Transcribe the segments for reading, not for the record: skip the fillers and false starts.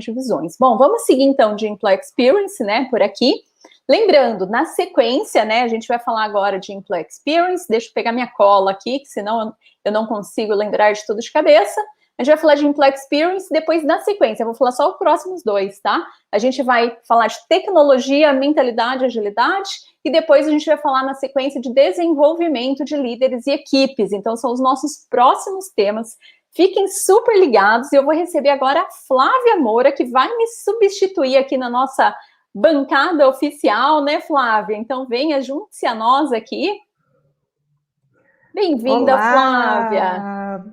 divisões. Bom, vamos seguir então de Employee Experience, né, por aqui. Lembrando, na sequência, né, a gente vai falar agora de Employee Experience. Deixa eu pegar minha cola aqui, que senão eu não consigo lembrar de tudo de cabeça. A gente vai falar de Employee Experience, depois na sequência, eu vou falar só os próximos dois, tá? A gente vai falar de tecnologia, mentalidade, agilidade, e depois a gente vai falar na sequência de desenvolvimento de líderes e equipes. Então, são os nossos próximos temas. Fiquem super ligados, e eu vou receber agora a Flávia Moura, que vai me substituir aqui na nossa bancada oficial, né, Flávia? Então, venha, junte-se a nós aqui. Bem-vinda, Flávia.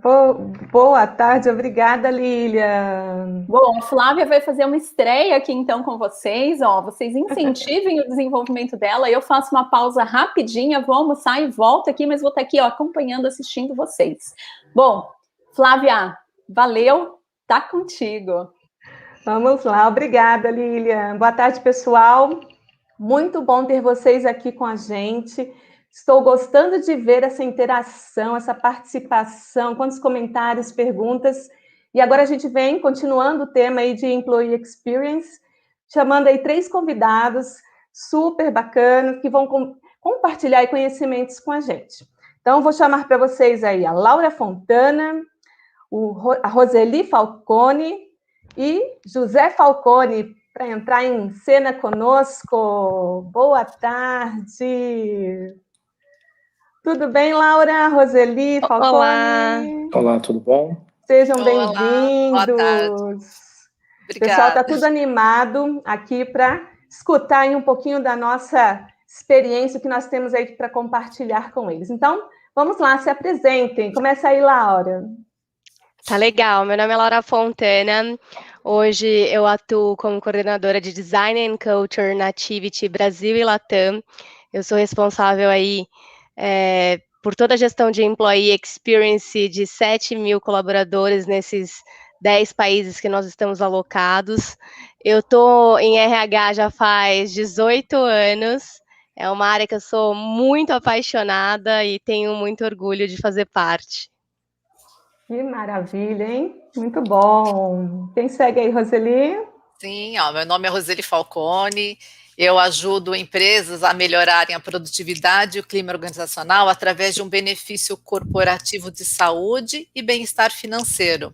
Boa tarde, obrigada, Lilian. Bom, a Flávia vai fazer uma estreia aqui, então, com vocês. Ó, vocês incentivem o desenvolvimento dela. Eu faço uma pausa rapidinha, vou almoçar e volto aqui, mas vou estar aqui, ó, acompanhando, assistindo vocês. Bom, Flávia, valeu, tá contigo. Vamos lá, obrigada, Lilian. Boa tarde, pessoal. Muito bom ter vocês aqui com a gente. Estou gostando de ver essa interação, essa participação, quantos comentários, perguntas. E agora a gente vem continuando o tema aí de Employee Experience, chamando aí 3 convidados super bacanas que vão compartilhar aí conhecimentos com a gente. Então, vou chamar para vocês aí a Laura Fontana, a Roseli Falcone e José Falcone, para entrar em cena conosco. Boa tarde! Tudo bem, Laura, Roseli, Falcone? Olá, tudo bom? Sejam bem-vindos. O pessoal está tudo animado aqui para escutar aí um pouquinho da nossa experiência que nós temos aí para compartilhar com eles. Então, vamos lá, se apresentem. Começa aí, Laura. Tá legal, meu nome é Laura Fontana. Hoje eu atuo como coordenadora de Design and Culture na Activity Brasil e Latam. Eu sou responsável aí por toda a gestão de Employee Experience de 7 mil colaboradores nesses 10 países que nós estamos alocados. Eu estou em RH já faz 18 anos. É uma área que eu sou muito apaixonada e tenho muito orgulho de fazer parte. Que maravilha, hein? Muito bom. Quem segue aí, Roseli? Sim, ó, meu nome é Roseli Falcone. Eu ajudo empresas a melhorarem a produtividade e o clima organizacional através de um benefício corporativo de saúde e bem-estar financeiro.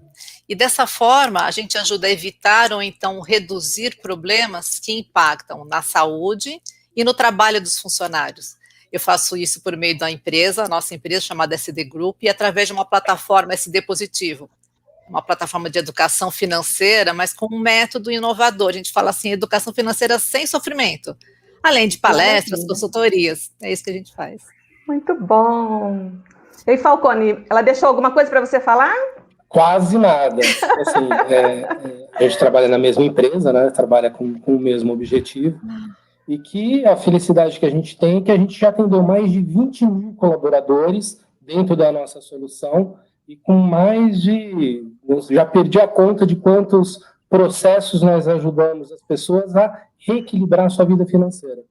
E dessa forma, a gente ajuda a evitar ou então reduzir problemas que impactam na saúde e no trabalho dos funcionários. Eu faço isso por meio da empresa, nossa empresa chamada SD Group, e através de uma plataforma SD Positivo, uma plataforma de educação financeira, mas com um método inovador. A gente fala assim, educação financeira sem sofrimento, além de palestras, consultorias. É isso que a gente faz. Muito bom. E Falcone, ela deixou alguma coisa para você falar? Quase nada. Assim, a gente trabalha na mesma empresa, né? Trabalha com o mesmo objetivo. E que a felicidade que a gente tem é que a gente já atendeu mais de 20 mil colaboradores dentro da nossa solução e com mais de... Já perdi a conta de quantos processos nós ajudamos as pessoas a reequilibrar a sua vida financeira.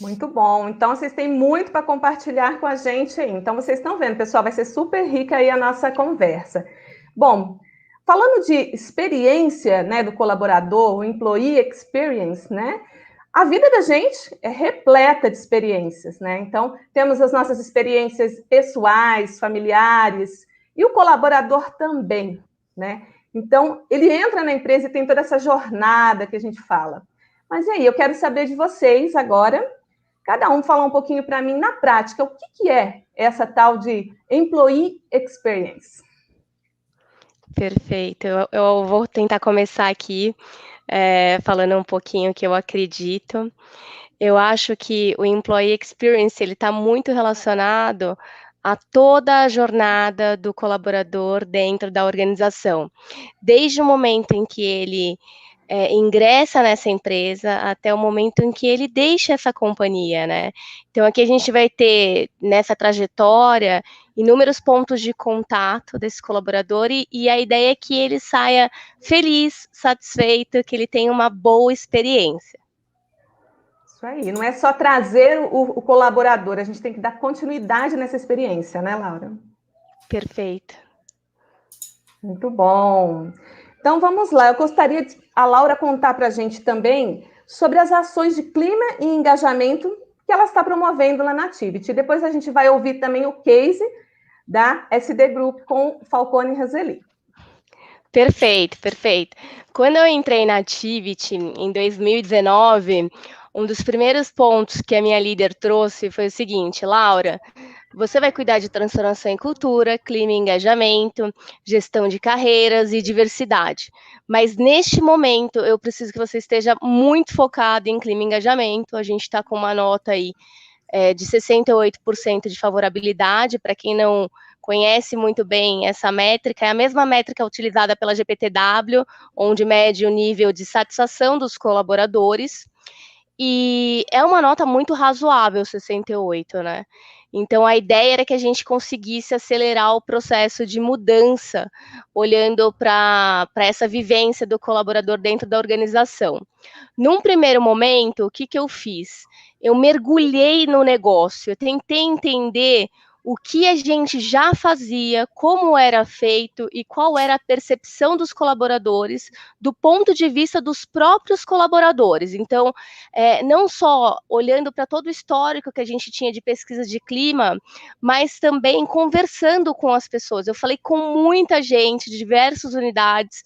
Muito bom. Então, vocês têm muito para compartilhar com a gente aí. Então, vocês estão vendo, pessoal, vai ser super rica aí a nossa conversa. Bom, falando de experiência, né, do colaborador, o Employee Experience, né? A vida da gente é repleta de experiências, né? Então, temos as nossas experiências pessoais, familiares, e o colaborador também, né? Então, ele entra na empresa e tem toda essa jornada que a gente fala. Mas e aí, eu quero saber de vocês agora, cada um falar um pouquinho para mim, na prática, o que é essa tal de Employee Experience? Perfeito. Eu vou tentar começar aqui falando um pouquinho o que eu acredito. Eu acho que o Employee Experience ele está muito relacionado a toda a jornada do colaborador dentro da organização. Desde o momento em que ele ingressa nessa empresa até o momento em que ele deixa essa companhia, né? Então, aqui a gente vai ter, nessa trajetória, inúmeros pontos de contato desse colaborador e a ideia é que ele saia feliz, satisfeito, que ele tenha uma boa experiência. Isso aí, não é só trazer o colaborador, a gente tem que dar continuidade nessa experiência, né, Laura? Perfeito. Muito bom. Então, vamos lá. Eu gostaria de a Laura contar para a gente também sobre as ações de clima e engajamento que ela está promovendo lá na Tivity. Depois a gente vai ouvir também o case da SD Group com Falcone e Roseli. Perfeito, perfeito. Quando eu entrei na Tivity em 2019, um dos primeiros pontos que a minha líder trouxe foi o seguinte: Laura, você vai cuidar de transformação em cultura, clima e engajamento, gestão de carreiras e diversidade. Mas neste momento eu preciso que você esteja muito focado em clima e engajamento. A gente está com uma nota aí de 68% de favorabilidade. Para quem não conhece muito bem essa métrica, é a mesma métrica utilizada pela GPTW, onde mede o nível de satisfação dos colaboradores. E é uma nota muito razoável, 68, né? Então, a ideia era que a gente conseguisse acelerar o processo de mudança, olhando para essa vivência do colaborador dentro da organização. Num primeiro momento, o que eu fiz? Eu mergulhei no negócio, eu tentei entender o que a gente já fazia, como era feito e qual era a percepção dos colaboradores do ponto de vista dos próprios colaboradores. Então, não só olhando para todo o histórico que a gente tinha de pesquisa de clima, mas também conversando com as pessoas. Eu falei com muita gente de diversas unidades,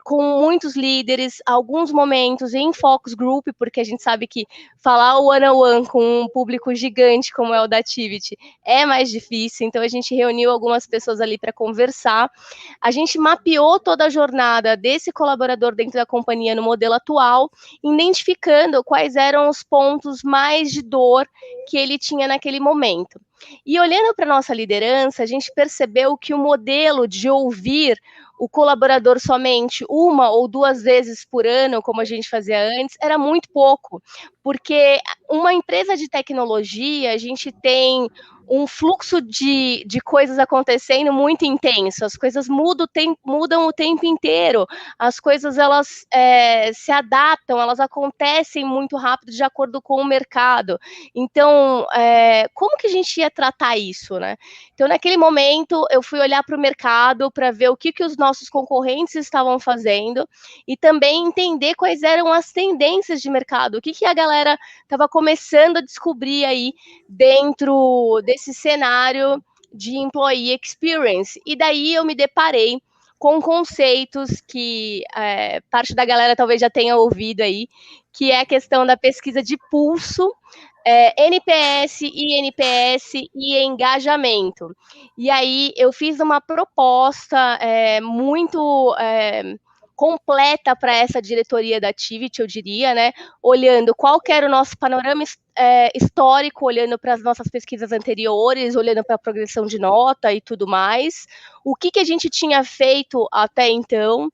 com muitos líderes, alguns momentos em focus group, porque a gente sabe que falar one-on-one com um público gigante como é o da Tivity é mais difícil, então a gente reuniu algumas pessoas ali para conversar. A gente mapeou toda a jornada desse colaborador dentro da companhia no modelo atual, identificando quais eram os pontos mais de dor que ele tinha naquele momento. E olhando para a nossa liderança, a gente percebeu que o modelo de ouvir o colaborador somente uma ou duas vezes por ano, como a gente fazia antes, era muito pouco, porque uma empresa de tecnologia, a gente tem um fluxo de coisas acontecendo muito intenso, as coisas mudam o tempo inteiro, as coisas elas se adaptam, elas acontecem muito rápido de acordo com o mercado. Então, como que a gente ia tratar isso, né? Então, naquele momento, eu fui olhar para o mercado para ver o que os nossos concorrentes estavam fazendo e também entender quais eram as tendências de mercado, o que a galera estava começando a descobrir aí dentro desse cenário de employee experience. E daí eu me deparei com conceitos que parte da galera talvez já tenha ouvido aí, que é a questão da pesquisa de pulso, NPS, INPS e engajamento. E aí eu fiz uma proposta muito completa para essa diretoria da Tivity, eu diria, né? Olhando qual que era o nosso panorama histórico, olhando para as nossas pesquisas anteriores, olhando para a progressão de nota e tudo mais, o que a gente tinha feito até então,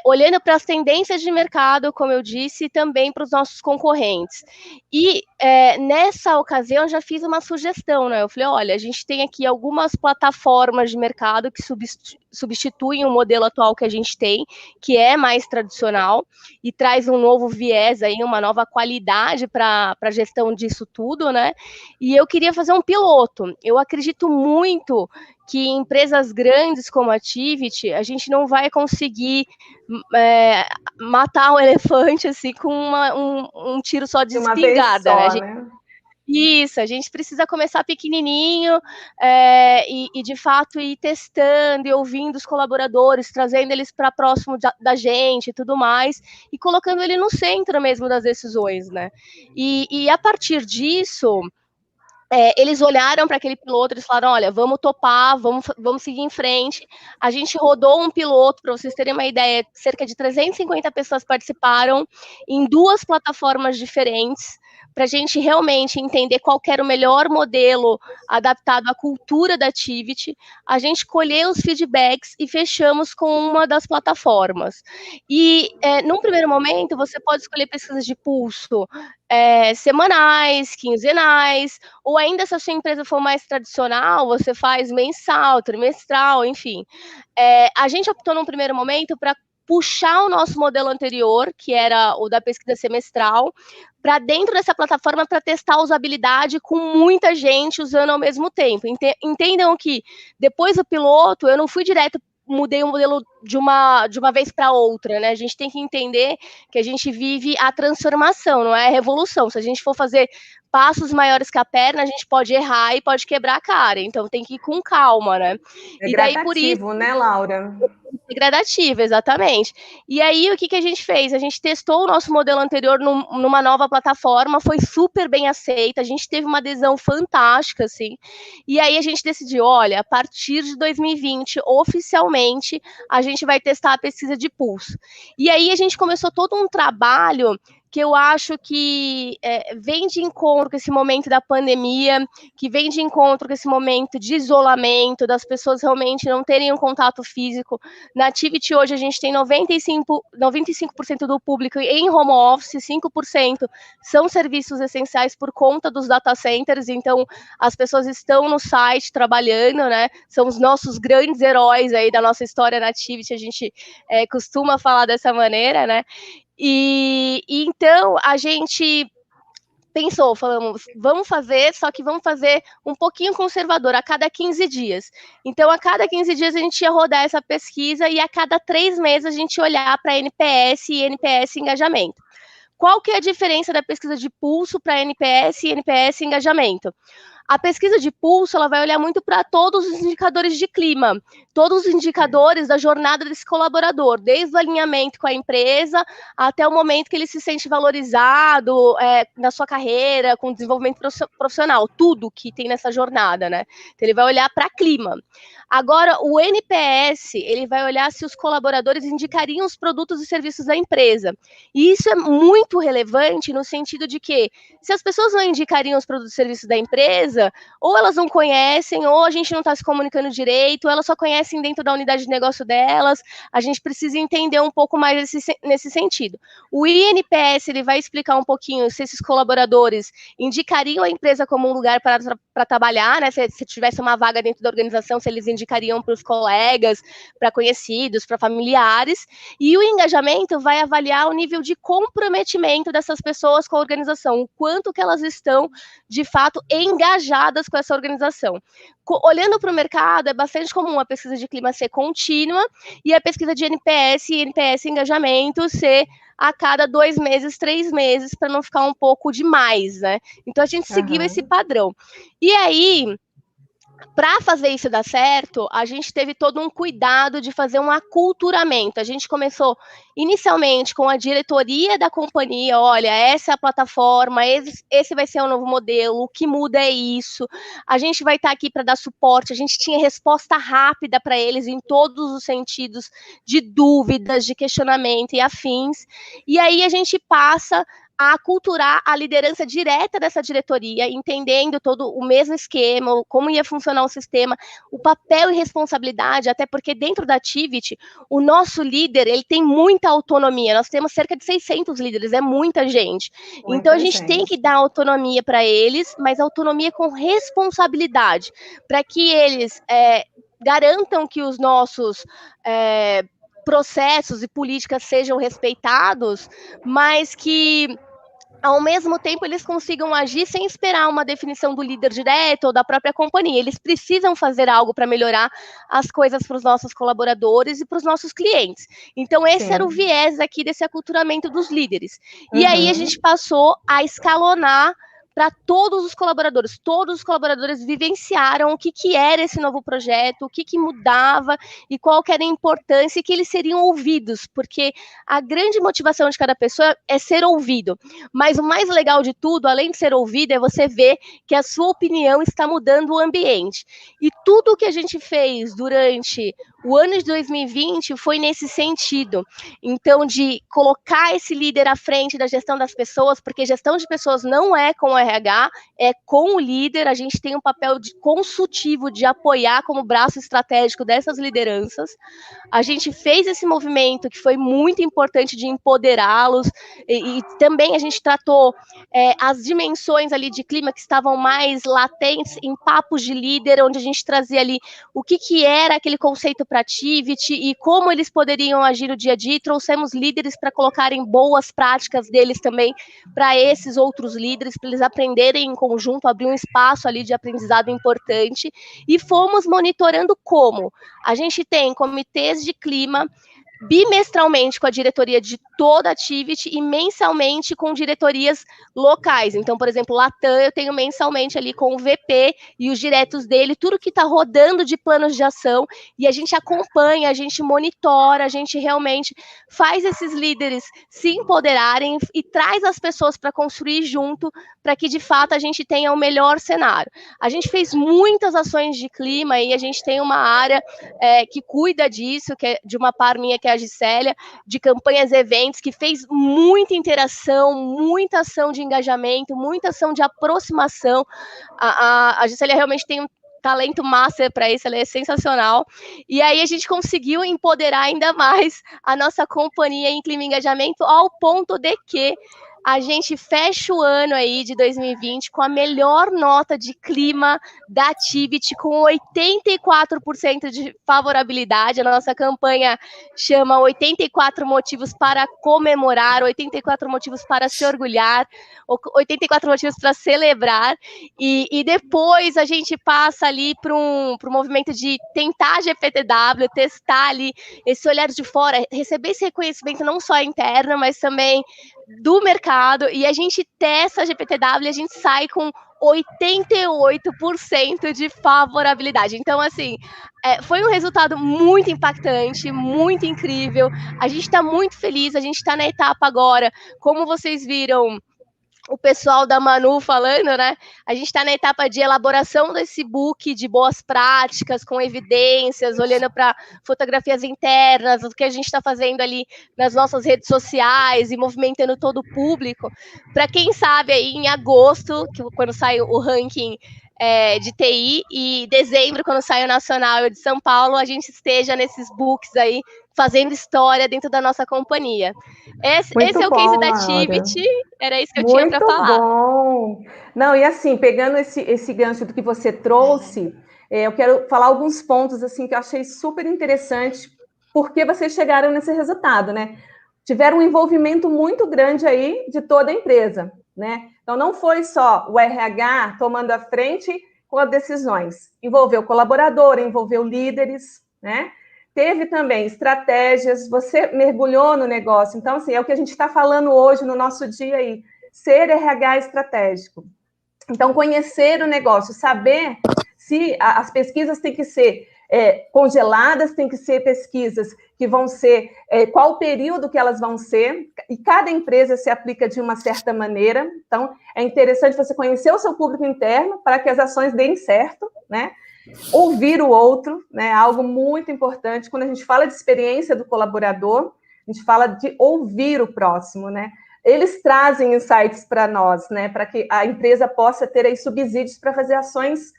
olhando para as tendências de mercado, como eu disse, e também para os nossos concorrentes. E nessa ocasião eu já fiz uma sugestão, né? Eu falei, olha, a gente tem aqui algumas plataformas de mercado que substituem o modelo atual que a gente tem, que é mais tradicional, e traz um novo viés aí, uma nova qualidade para a gestão disso tudo, né? E eu queria fazer um piloto. Eu acredito muito que em empresas grandes como a Tivity, a gente não vai conseguir matar um elefante assim com um tiro só de espingarda, né? Isso, a gente precisa começar pequenininho e de fato ir testando e ouvindo os colaboradores, trazendo eles para próximo da gente e tudo mais, e colocando ele no centro mesmo das decisões, né? E a partir disso, eles olharam para aquele piloto, eles falaram, olha, vamos topar, vamos seguir em frente. A gente rodou um piloto, para vocês terem uma ideia, cerca de 350 pessoas participaram em 2 plataformas diferentes, para a gente realmente entender qual era o melhor modelo adaptado à cultura da Tivity. A gente colheu os feedbacks e fechamos com uma das plataformas. E, num primeiro momento, você pode escolher pesquisas de pulso semanais, quinzenais, ou ainda se a sua empresa for mais tradicional, você faz mensal, trimestral, enfim. A gente optou num primeiro momento para puxar o nosso modelo anterior, que era o da pesquisa semestral, para dentro dessa plataforma para testar a usabilidade com muita gente usando ao mesmo tempo. Entendam que depois do piloto, eu não fui direto mudei o modelo de uma vez para outra, né? A gente tem que entender que a gente vive a transformação, não é a revolução. Se a gente for fazer passos maiores que a perna, a gente pode errar e pode quebrar a cara. Então tem que ir com calma, né? É e daí, gradativo, por isso, né, Laura? É gradativo, exatamente. E aí, o que a gente fez? A gente testou o nosso modelo anterior numa nova plataforma, foi super bem aceita, a gente teve uma adesão fantástica, assim, e aí a gente decidiu, olha, a partir de 2020, oficialmente, a gente vai testar a pesquisa de pulso. E aí a gente começou todo um trabalho que eu acho que vem de encontro com esse momento da pandemia, que vem de encontro com esse momento de isolamento, das pessoas realmente não terem um contato físico. Na Tivity hoje a gente tem 95% do público em home office, 5% são serviços essenciais por conta dos data centers, então as pessoas estão no site trabalhando, né? São os nossos grandes heróis aí da nossa história na Tivity, a gente costuma falar dessa maneira, né? E então a gente pensou, falamos, vamos fazer, só que vamos fazer um pouquinho conservador, a cada 15 dias. Então, a cada 15 dias a gente ia rodar essa pesquisa e a cada 3 meses a gente ia olhar para NPS e NPS engajamento. Qual que é a diferença da pesquisa de pulso para NPS e NPS engajamento? A pesquisa de pulso, ela vai olhar muito para todos os indicadores de clima, todos os indicadores da jornada desse colaborador, desde o alinhamento com a empresa até o momento que ele se sente valorizado na sua carreira, com o desenvolvimento profissional, tudo que tem nessa jornada, né? Então, ele vai olhar para clima. Agora, o NPS, ele vai olhar se os colaboradores indicariam os produtos e serviços da empresa. E isso é muito relevante no sentido de que, se as pessoas não indicariam os produtos e serviços da empresa, ou elas não conhecem, ou a gente não está se comunicando direito, ou elas só conhecem dentro da unidade de negócio delas, a gente precisa entender um pouco mais nesse sentido. O INPS, ele vai explicar um pouquinho se esses colaboradores indicariam a empresa como um lugar para trabalhar, né? Se tivesse uma vaga dentro da organização, se eles indicariam para os colegas, para conhecidos, para familiares, e o engajamento vai avaliar o nível de comprometimento dessas pessoas com a organização, o quanto que elas estão, de fato, engajadas com essa organização. Olhando para o mercado, é bastante comum a pesquisa de clima ser contínua e a pesquisa de NPS e NPS engajamento ser a cada 2 meses, 3 meses, para não ficar um pouco demais, né? Então, a gente seguiu esse padrão. E aí, para fazer isso dar certo, a gente teve todo um cuidado de fazer um aculturamento. A gente começou inicialmente com a diretoria da companhia, olha, essa é a plataforma, esse vai ser o novo modelo, o que muda é isso, a gente vai estar aqui para dar suporte, a gente tinha resposta rápida para eles em todos os sentidos de dúvidas, de questionamento e afins, e aí a gente passa a aculturar a liderança direta dessa diretoria, entendendo todo o mesmo esquema, como ia funcionar o sistema, o papel e responsabilidade, até porque dentro da Tivity, o nosso líder, ele tem muita autonomia, nós temos cerca de 600 líderes, é muita gente. Então, a gente tem que dar autonomia para eles, mas autonomia com responsabilidade, para que eles garantam que os nossos processos e políticas sejam respeitados, mas que, ao mesmo tempo, eles consigam agir sem esperar uma definição do líder direto ou da própria companhia. Eles precisam fazer algo para melhorar as coisas para os nossos colaboradores e para os nossos clientes. Então, esse era o viés aqui desse aculturamento dos líderes. E aí, a gente passou a escalonar para todos os colaboradores vivenciaram o que era esse novo projeto, o que mudava e qual que era a importância e que eles seriam ouvidos, porque a grande motivação de cada pessoa é ser ouvido, mas o mais legal de tudo, além de ser ouvido, é você ver que a sua opinião está mudando o ambiente. E tudo o que a gente fez durante o ano de 2020 foi nesse sentido, então, de colocar esse líder à frente da gestão das pessoas, porque gestão de pessoas não é com o RH, é com o líder, a gente tem um papel consultivo de apoiar como braço estratégico dessas lideranças. A gente fez esse movimento que foi muito importante de empoderá-los, e também a gente tratou as dimensões ali de clima que estavam mais latentes em papos de líder, onde a gente trazia ali o que era aquele conceito para Tivity e como eles poderiam agir no dia a dia, e trouxemos líderes para colocarem boas práticas deles também para esses outros líderes, para eles aprenderem em conjunto, abrir um espaço ali de aprendizado importante, e fomos monitorando como. A gente tem comitês de clima bimestralmente com a diretoria de toda a Tivit e mensalmente com diretorias locais. Então, por exemplo, Latam, eu tenho mensalmente ali com o VP e os diretos dele, tudo que está rodando de planos de ação, e a gente acompanha, a gente monitora, a gente realmente faz esses líderes se empoderarem e traz as pessoas para construir junto, para que de fato a gente tenha o melhor cenário. A gente fez muitas ações de clima e a gente tem uma área que cuida disso, que é de uma par minha, que é a Gisélia, de campanhas e eventos, que fez muita interação, muita ação de engajamento, muita ação de aproximação. A Gisélia realmente tem um talento master para isso, ela é sensacional. E aí a gente conseguiu empoderar ainda mais a nossa companhia em clima e engajamento, ao ponto de que a gente fecha o ano aí de 2020 com a melhor nota de clima da Tivit, com 84% de favorabilidade. A nossa campanha chama 84 motivos para comemorar, 84 motivos para se orgulhar, 84 motivos para celebrar. E depois a gente passa ali para um movimento de tentar GPTW, testar ali esse olhar de fora, receber esse reconhecimento não só interno, mas também do mercado, e a gente testa a GPTW e a gente sai com 88% de favorabilidade. Então, assim, foi um resultado muito impactante, muito incrível. A gente está muito feliz, a gente está na etapa agora, como vocês viram o pessoal da Manu falando, né? A gente está na etapa de elaboração desse book de boas práticas, com evidências, olhando para fotografias internas, o que a gente está fazendo ali nas nossas redes sociais e movimentando todo o público, para quem sabe aí em agosto, quando sai o ranking de TI, e dezembro, quando sai o Nacional de São Paulo, a gente esteja nesses books aí, fazendo história dentro da nossa companhia. Esse é o case da Tivit, era isso que eu tinha para falar. Muito bom! Não, e assim, pegando esse gancho do que você trouxe, eu quero falar alguns pontos assim que eu achei super interessante, porque vocês chegaram nesse resultado, né? Tiveram um envolvimento muito grande aí de toda a empresa, né? Então, não foi só o RH tomando a frente com as decisões, envolveu colaborador, envolveu líderes, né? Teve também estratégias, você mergulhou no negócio. Então, assim, é o que a gente está falando hoje no nosso dia aí, ser RH estratégico. Então, conhecer o negócio, saber se as pesquisas têm que ser congeladas, tem que ser pesquisas que vão ser, qual o período que elas vão ser, e cada empresa se aplica de uma certa maneira. Então, é interessante você conhecer o seu público interno para que as ações deem certo, né? Ouvir o outro, né? Algo muito importante. Quando a gente fala de experiência do colaborador, a gente fala de ouvir o próximo, né? Eles trazem insights para nós, né? Para que a empresa possa ter aí subsídios para fazer ações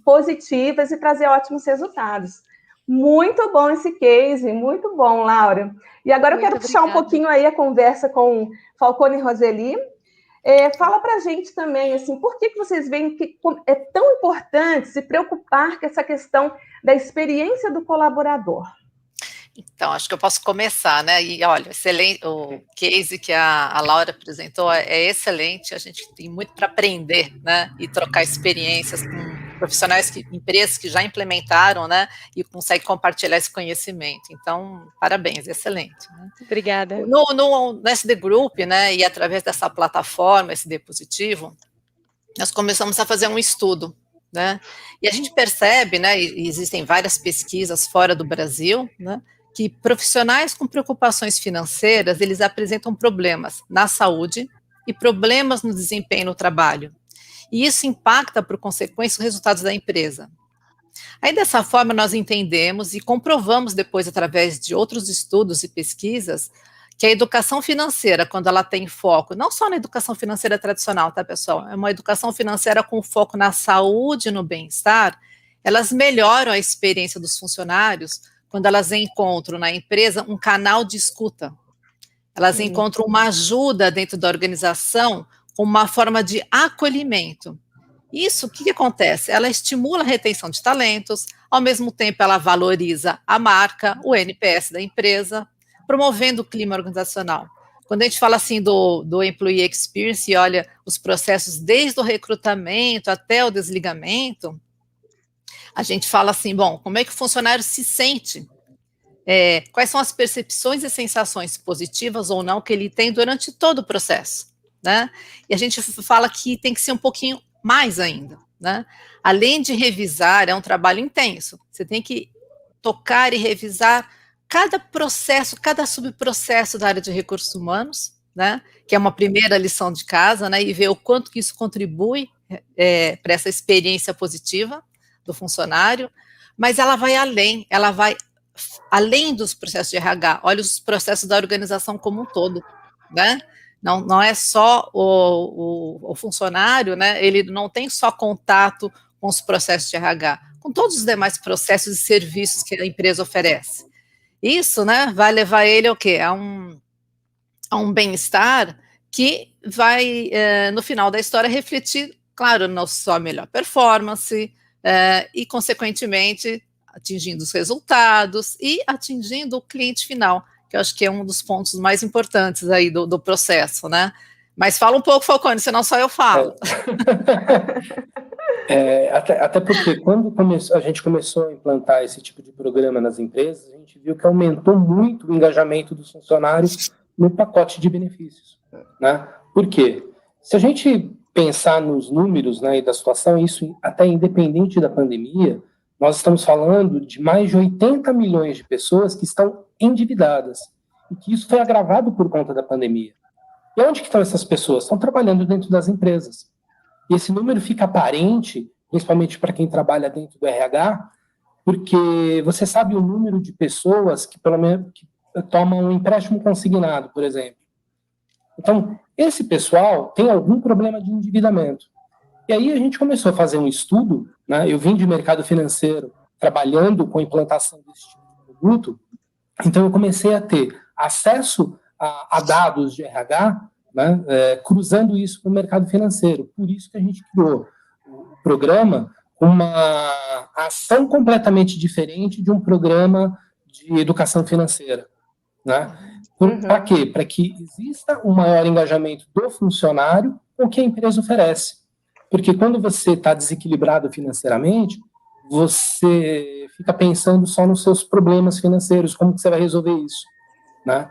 positivas e trazer ótimos resultados. Muito bom esse case, muito bom, Laura. E agora eu quero puxar um pouquinho aí a conversa com Falcone e Roseli. Fala para a gente também, assim, por que vocês veem que é tão importante se preocupar com essa questão da experiência do colaborador? Então, acho que eu posso começar, né? E olha, excelente, o case que a Laura apresentou é excelente, a gente tem muito para aprender, né? E trocar experiências com profissionais, empresas que já implementaram, né? E conseguem compartilhar esse conhecimento. Então, parabéns, excelente. Né? Obrigada. No SD Group, né? E através dessa plataforma, SD Positivo, nós começamos a fazer um estudo, né? E a gente percebe, né? E existem várias pesquisas fora do Brasil, né? Que profissionais com preocupações financeiras, eles apresentam problemas na saúde e problemas no desempenho no trabalho. E isso impacta, por consequência, os resultados da empresa. Aí, dessa forma, nós entendemos e comprovamos depois, através de outros estudos e pesquisas, que a educação financeira, quando ela tem foco, não só na educação financeira tradicional, tá, pessoal? É uma educação financeira com foco na saúde e no bem-estar, elas melhoram a experiência dos funcionários quando elas encontram na empresa um canal de escuta. Elas encontram uma ajuda dentro da organização como uma forma de acolhimento. Isso, o que acontece? Ela estimula a retenção de talentos, ao mesmo tempo ela valoriza a marca, o NPS da empresa, promovendo o clima organizacional. Quando a gente fala assim do Employee Experience e olha os processos desde o recrutamento até o desligamento, a gente fala assim, bom, como é que o funcionário se sente? Quais são as percepções e sensações positivas ou não que ele tem durante todo o processo, né? E a gente fala que tem que ser um pouquinho mais ainda, né? Além de revisar, é um trabalho intenso. Você tem que tocar e revisar cada processo, cada subprocesso da área de recursos humanos, né? Que é uma primeira lição de casa, né? E ver o quanto que isso contribui para essa experiência positiva do funcionário, mas ela vai além dos processos de RH, olha os processos da organização como um todo, né? Não é só o funcionário, né? Ele não tem só contato com os processos de RH, com todos os demais processos e serviços que a empresa oferece. Isso, né, vai levar ele ao quê? A um bem-estar que vai, no final da história, refletir, claro, na sua melhor performance e, consequentemente, atingindo os resultados e atingindo o cliente final, que eu acho que é um dos pontos mais importantes aí do processo, né? Mas fala um pouco, Falcone, senão só eu falo. Até porque quando a gente começou a implantar esse tipo de programa nas empresas, a gente viu que aumentou muito o engajamento dos funcionários no pacote de benefícios, né? Por quê? Se a gente pensar nos números, né, e da situação, isso até independente da pandemia, nós estamos falando de mais de 80 milhões de pessoas que estão endividadas, e que isso foi agravado por conta da pandemia. E onde que estão essas pessoas? Estão trabalhando dentro das empresas. E esse número fica aparente, principalmente para quem trabalha dentro do RH, porque você sabe o número de pessoas que, pelo menos, que tomam um empréstimo consignado, por exemplo. Então, esse pessoal tem algum problema de endividamento. E aí a gente começou a fazer um estudo, né? Eu vim de mercado financeiro trabalhando com a implantação desse tipo de produto, então eu comecei a ter acesso a dados de RH, né? Cruzando isso com o mercado financeiro. Por isso que a gente criou o programa com uma ação completamente diferente de um programa de educação financeira, né? Para quê? Para que exista um maior engajamento do funcionário com o que a empresa oferece. Porque quando você está desequilibrado financeiramente, você fica pensando só nos seus problemas financeiros, como que você vai resolver isso, né?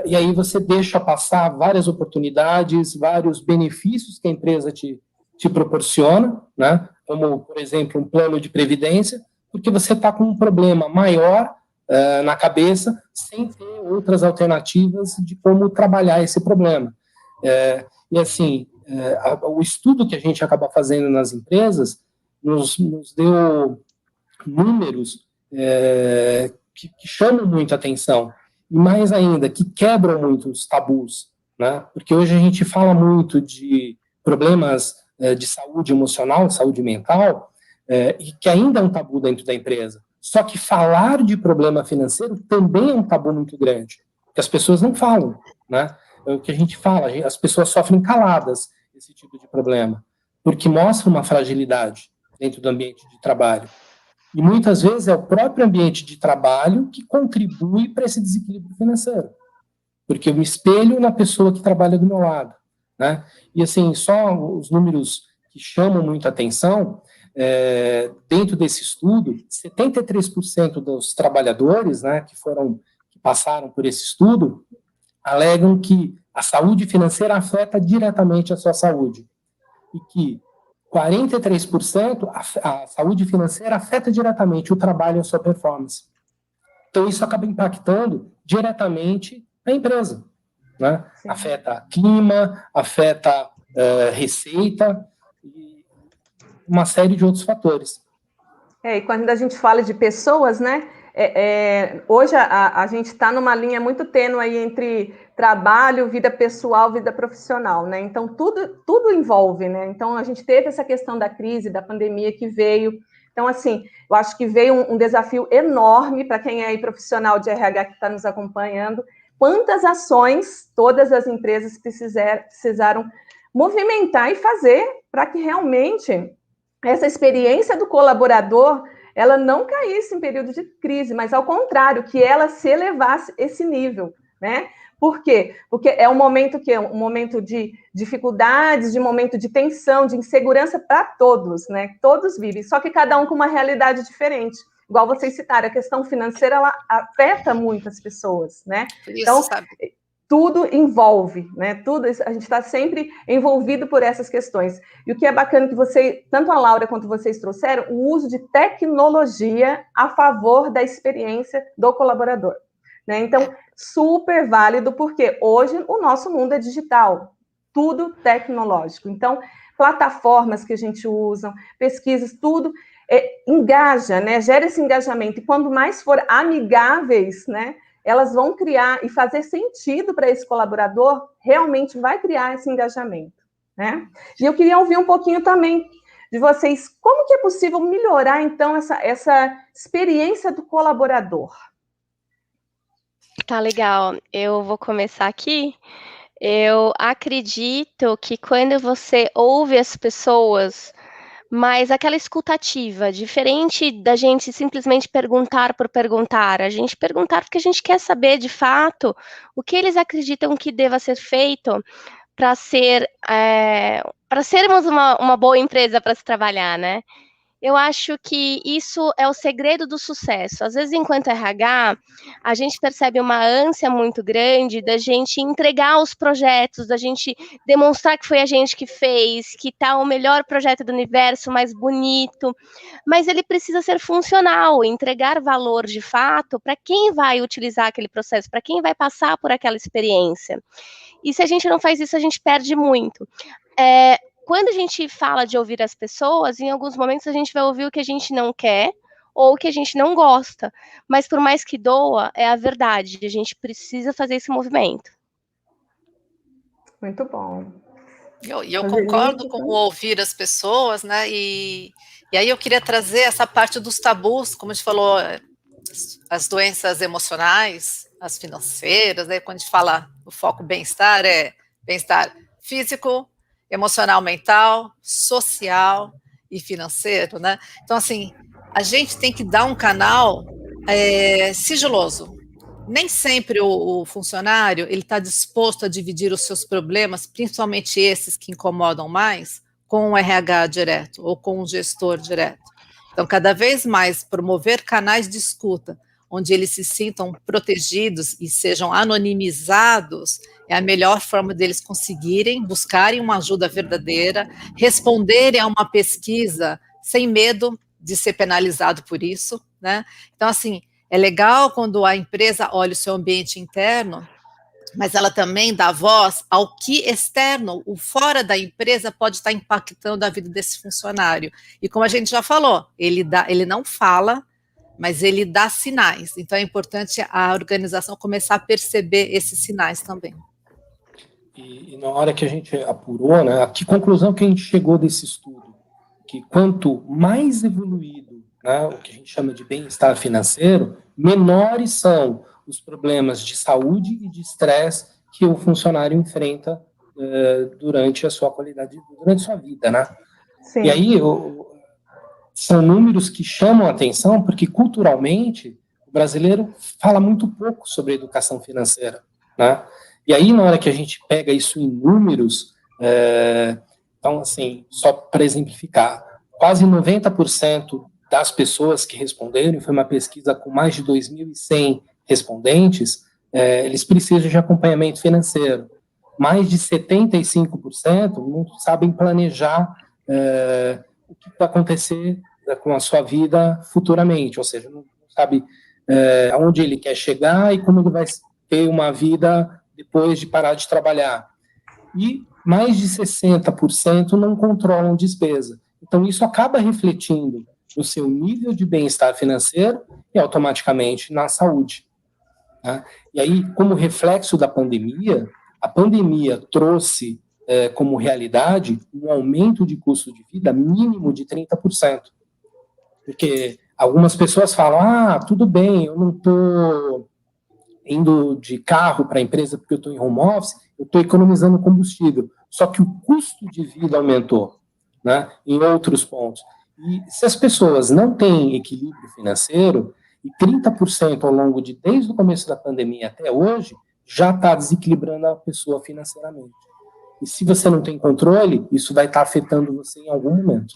E aí você deixa passar várias oportunidades, vários benefícios que a empresa te proporciona, né? Como, por exemplo, um plano de previdência, porque você está com um problema maior na cabeça, sem ter outras alternativas de como trabalhar esse problema. E assim, o estudo que a gente acaba fazendo nas empresas nos deu números que chamam muita atenção, e mais ainda, que quebram muito os tabus, né? Porque hoje a gente fala muito de problemas de saúde emocional, saúde mental, e que ainda é um tabu dentro da empresa. Só que falar de problema financeiro também é um tabu muito grande, que as pessoas não falam, né? É o que a gente fala, as pessoas sofrem caladas esse tipo de problema, porque mostra uma fragilidade dentro do ambiente de trabalho. E muitas vezes é o próprio ambiente de trabalho que contribui para esse desequilíbrio financeiro, porque eu me espelho na pessoa que trabalha do meu lado, né? E assim, só os números que chamam muita atenção, dentro desse estudo, 73% dos trabalhadores, né, que passaram por esse estudo, alegam que a saúde financeira afeta diretamente a sua saúde, e que 43% a saúde financeira afeta diretamente o trabalho e a sua performance. Então, isso acaba impactando diretamente a empresa, né? Afeta clima, afeta receita e uma série de outros fatores. E quando a gente fala de pessoas, né? Hoje a gente está numa linha muito tênue aí entre trabalho, vida pessoal, vida profissional, né? Então, tudo envolve, né? Então, a gente teve essa questão da crise, da pandemia que veio. Então, assim, eu acho que veio um desafio enorme para quem é aí profissional de RH que está nos acompanhando. Quantas ações todas as empresas precisaram movimentar e fazer para que realmente essa experiência do colaborador ela não caísse em período de crise, mas ao contrário, que ela se elevasse esse nível, né? Por quê? Porque é um momento que é um momento de dificuldades, de momento de tensão, de insegurança para todos, né? Todos vivem, só que cada um com uma realidade diferente. Igual vocês citaram, a questão financeira, ela afeta muito as pessoas, né? Isso, então, sabe? Tudo envolve, né? Tudo, a gente está sempre envolvido por essas questões. E o que é bacana que tanto a Laura quanto vocês trouxeram, o uso de tecnologia a favor da experiência do colaborador. Né? Então, super válido, porque hoje o nosso mundo é digital, tudo tecnológico. Então, plataformas que a gente usa, pesquisas, tudo engaja, né? Gera esse engajamento. E quando mais for amigáveis, né? Elas vão criar e fazer sentido para esse colaborador, realmente vai criar esse engajamento, né? E eu queria ouvir um pouquinho também de vocês, como que é possível melhorar, então, essa experiência do colaborador? Tá legal, eu vou começar aqui. Eu acredito que quando você ouve as pessoas, mas aquela escutativa, diferente da gente simplesmente perguntar por perguntar, a gente perguntar porque a gente quer saber de fato o que eles acreditam que deva ser feito para sermos uma boa empresa para se trabalhar, né? Eu acho que isso é o segredo do sucesso. Às vezes, enquanto RH, a gente percebe uma ânsia muito grande da gente entregar os projetos, da gente demonstrar que foi a gente que fez, que está o melhor projeto do universo, mais bonito, mas ele precisa ser funcional, entregar valor de fato para quem vai utilizar aquele processo, para quem vai passar por aquela experiência. E se a gente não faz isso, a gente perde muito. Quando a gente fala de ouvir as pessoas, em alguns momentos a gente vai ouvir o que a gente não quer ou o que a gente não gosta. Mas por mais que doa, é a verdade. A gente precisa fazer esse movimento. Muito bom. Eu concordo com o ouvir as pessoas, né? E aí eu queria trazer essa parte dos tabus, como a gente falou, as doenças emocionais, as financeiras, né? Quando a gente fala o foco bem-estar, é bem-estar físico, emocional, mental, social e financeiro, né? Então, assim, a gente tem que dar um canal sigiloso. Nem sempre o funcionário ele está disposto a dividir os seus problemas, principalmente esses que incomodam mais, com o RH direto ou com o gestor direto. Então, cada vez mais promover canais de escuta, onde eles se sintam protegidos e sejam anonimizados, é a melhor forma deles conseguirem, buscarem uma ajuda verdadeira, responderem a uma pesquisa sem medo de ser penalizado por isso, né? Então, assim, é legal quando a empresa olha o seu ambiente interno, mas ela também dá voz ao que externo, o fora da empresa pode estar impactando a vida desse funcionário. E como a gente já falou, ele não fala, mas ele dá sinais. Então é importante a organização começar a perceber esses sinais também. E na hora que a gente apurou, né, a que conclusão que a gente chegou desse estudo? Que quanto mais evoluído, né, o que a gente chama de bem-estar financeiro, menores são os problemas de saúde e de estresse que o funcionário enfrenta durante a sua qualidade, durante a sua vida, né? Sim. E aí, são números que chamam a atenção, porque culturalmente o brasileiro fala muito pouco sobre educação financeira, né? E aí, na hora que a gente pega isso em números, então, assim, só para exemplificar, quase 90% das pessoas que responderam, foi uma pesquisa com mais de 2.100 respondentes, eles precisam de acompanhamento financeiro. Mais de 75% não sabem planejar o que vai acontecer com a sua vida futuramente, ou seja, não sabe aonde ele quer chegar e como ele vai ter uma vida depois de parar de trabalhar. E mais de 60% não controlam despesa. Então, isso acaba refletindo no seu nível de bem-estar financeiro e automaticamente na saúde. Tá? E aí, como reflexo da pandemia, a pandemia trouxe como realidade um aumento de custo de vida mínimo de 30%. Porque algumas pessoas falam, tudo bem, eu não estou indo de carro para a empresa porque eu estou em home office, eu estou economizando combustível. Só que o custo de vida aumentou, né, em outros pontos. E se as pessoas não têm equilíbrio financeiro, e 30% ao longo desde o começo da pandemia até hoje, já está desequilibrando a pessoa financeiramente. E se você não tem controle, isso vai estar afetando você em algum momento.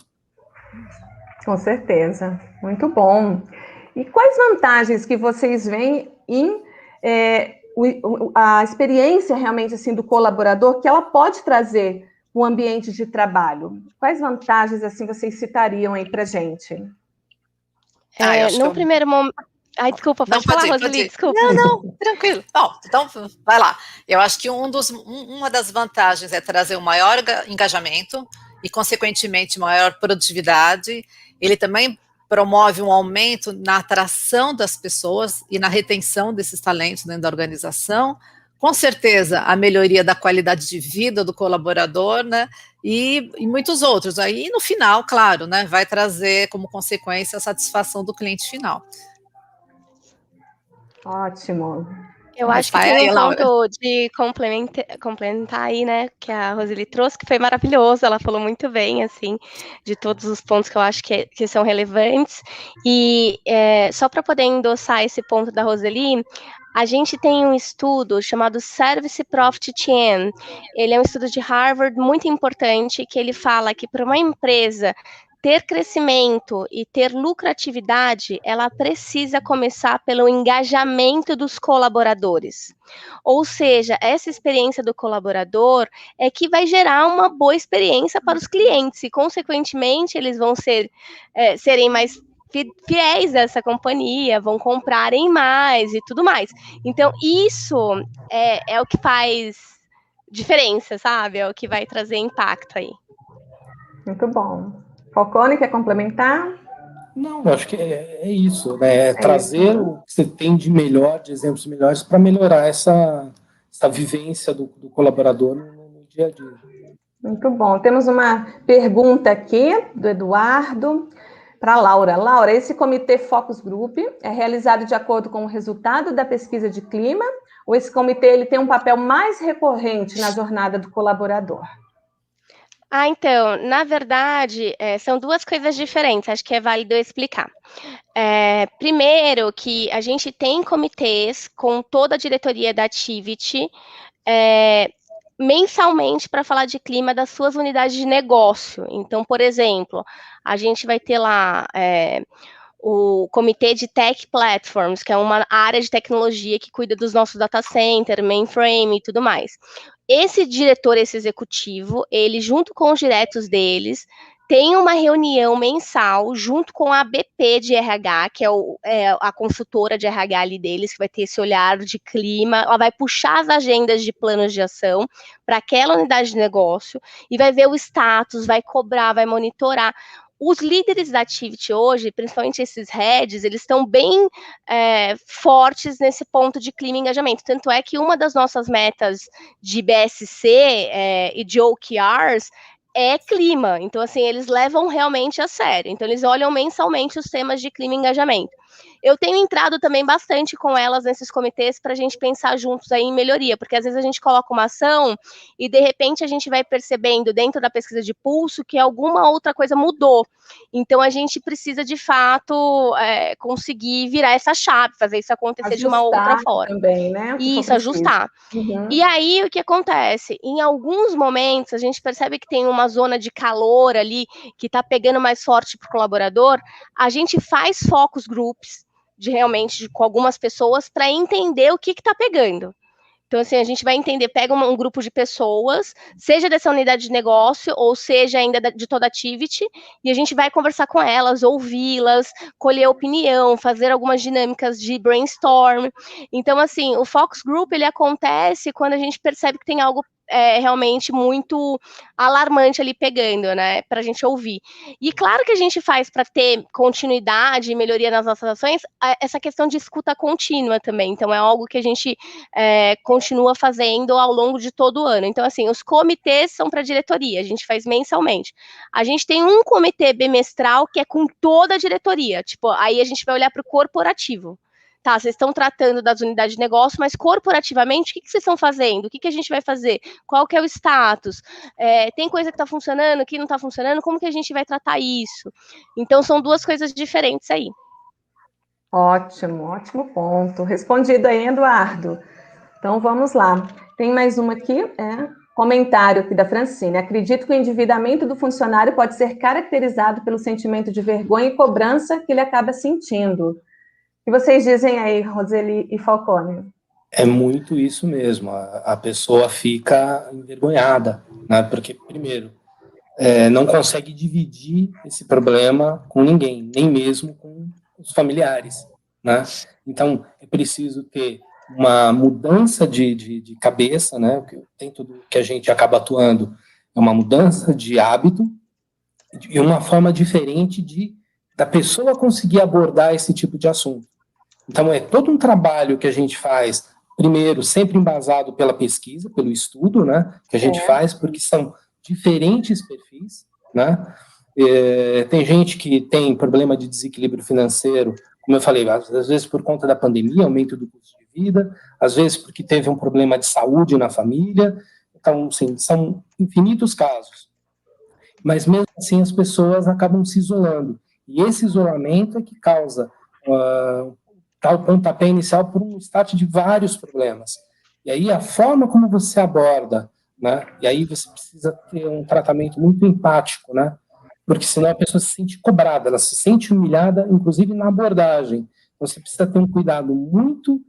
Com certeza, muito bom. E quais vantagens que vocês veem em a experiência realmente assim do colaborador que ela pode trazer para o ambiente de trabalho? Quais vantagens assim vocês citariam aí para gente? Num primeiro momento... Ai, desculpa, pode falar, Roseli, desculpa. Não, tranquilo. Bom, então, vai lá. Eu acho que uma das vantagens é trazer um maior engajamento e, consequentemente, maior produtividade. Ele também promove um aumento na atração das pessoas e na retenção desses talentos dentro da organização. Com certeza, a melhoria da qualidade de vida do colaborador, né? E muitos outros. Aí, no final, claro, né? Vai trazer como consequência a satisfação do cliente final. Ótimo. Eu acho que tem um ponto de complementar aí, né, que a Roseli trouxe, que foi maravilhoso, ela falou muito bem, assim, de todos os pontos que eu acho que são relevantes, e só para poder endossar esse ponto da Roseli, a gente tem um estudo chamado Service Profit Chain, ele é um estudo de Harvard muito importante, que ele fala que para uma empresa ter crescimento e ter lucratividade, ela precisa começar pelo engajamento dos colaboradores. Ou seja, essa experiência do colaborador é que vai gerar uma boa experiência para os clientes e, consequentemente, eles vão serem mais fiéis a essa companhia, vão comprarem mais e tudo mais. Então, isso é o que faz diferença, sabe? É o que vai trazer impacto aí. Muito bom. Falcone, quer complementar? Não, acho que é isso, né? Trazer isso, o que você tem de melhor, de exemplos melhores, para melhorar essa vivência do colaborador no dia a dia. Muito bom. Temos uma pergunta aqui do Eduardo para a Laura. Laura, esse comitê Focus Group é realizado de acordo com o resultado da pesquisa de clima ou esse comitê ele tem um papel mais recorrente na jornada do colaborador? Então, na verdade, são duas coisas diferentes, acho que é válido eu explicar. Primeiro, que a gente tem comitês com toda a diretoria da Tiviti, mensalmente para falar de clima das suas unidades de negócio. Então, por exemplo, a gente vai ter lá o Comitê de Tech Platforms, que é uma área de tecnologia que cuida dos nossos data center, mainframe e tudo mais. Esse diretor, esse executivo, ele, junto com os diretos deles, tem uma reunião mensal junto com a BP de RH, que é a consultora de RH ali deles, que vai ter esse olhar de clima, ela vai puxar as agendas de planos de ação para aquela unidade de negócio e vai ver o status, vai cobrar, vai monitorar. Os líderes da Tiviti hoje, principalmente esses heads, eles estão bem fortes nesse ponto de clima e engajamento. Tanto é que uma das nossas metas de BSC e de OKRs é clima. Então, assim, eles levam realmente a sério. Então, eles olham mensalmente os temas de clima e engajamento. Eu tenho entrado também bastante com elas nesses comitês para a gente pensar juntos aí em melhoria, porque às vezes a gente coloca uma ação e de repente a gente vai percebendo dentro da pesquisa de pulso que alguma outra coisa mudou. Então a gente precisa de fato conseguir virar essa chave, fazer isso acontecer ajustar de uma outra forma. Também, né? Isso, ajustar. Uhum. E aí o que acontece? Em alguns momentos a gente percebe que tem uma zona de calor ali que está pegando mais forte para o colaborador, a gente faz focus groups com algumas pessoas para entender o que está pegando. Então, assim, a gente vai entender, pega um grupo de pessoas, seja dessa unidade de negócio, ou seja ainda de toda a Tiviti, e a gente vai conversar com elas, ouvi-las, colher opinião, fazer algumas dinâmicas de brainstorm. Então, assim, o Focus Group, ele acontece quando a gente percebe que tem algo realmente muito alarmante ali pegando, né, para a gente ouvir. E claro que a gente faz para ter continuidade e melhoria nas nossas ações, essa questão de escuta contínua também, então é algo que a gente continua fazendo ao longo de todo o ano. Então, assim, os comitês são para a diretoria, a gente faz mensalmente. A gente tem um comitê bimestral que é com toda a diretoria, tipo, aí a gente vai olhar para o corporativo. Tá, vocês estão tratando das unidades de negócio, mas corporativamente, o que vocês estão fazendo? O que a gente vai fazer? Qual que é o status? Tem coisa que está funcionando, que não está funcionando? Como que a gente vai tratar isso? Então, são duas coisas diferentes aí. Ótimo, ótimo ponto. Respondido aí, Eduardo. Então, vamos lá. Tem mais uma aqui, comentário aqui da Francine. Acredito que o endividamento do funcionário pode ser caracterizado pelo sentimento de vergonha e cobrança que ele acaba sentindo. O que vocês dizem aí, Roseli e Falcone? É muito isso mesmo. A pessoa fica envergonhada, né? Porque, primeiro, não consegue dividir esse problema com ninguém, nem mesmo com os familiares, né? Então, é preciso ter uma mudança de cabeça, né? Tem tudo que a gente acaba atuando, é uma mudança de hábito e uma forma diferente da pessoa conseguir abordar esse tipo de assunto. Então, é todo um trabalho que a gente faz, primeiro, sempre embasado pela pesquisa, pelo estudo, né? Que a gente faz, porque são diferentes perfis, né? Tem gente que tem problema de desequilíbrio financeiro, como eu falei, às vezes por conta da pandemia, aumento do custo de vida, às vezes porque teve um problema de saúde na família. Então, assim, são infinitos casos. Mas mesmo assim as pessoas acabam se isolando. E esse isolamento é que causa tal pontapé inicial por um start de vários problemas. E aí a forma como você aborda, né? E aí você precisa ter um tratamento muito empático, né? Porque senão a pessoa se sente cobrada, ela se sente humilhada, inclusive na abordagem. Você precisa ter um cuidado muito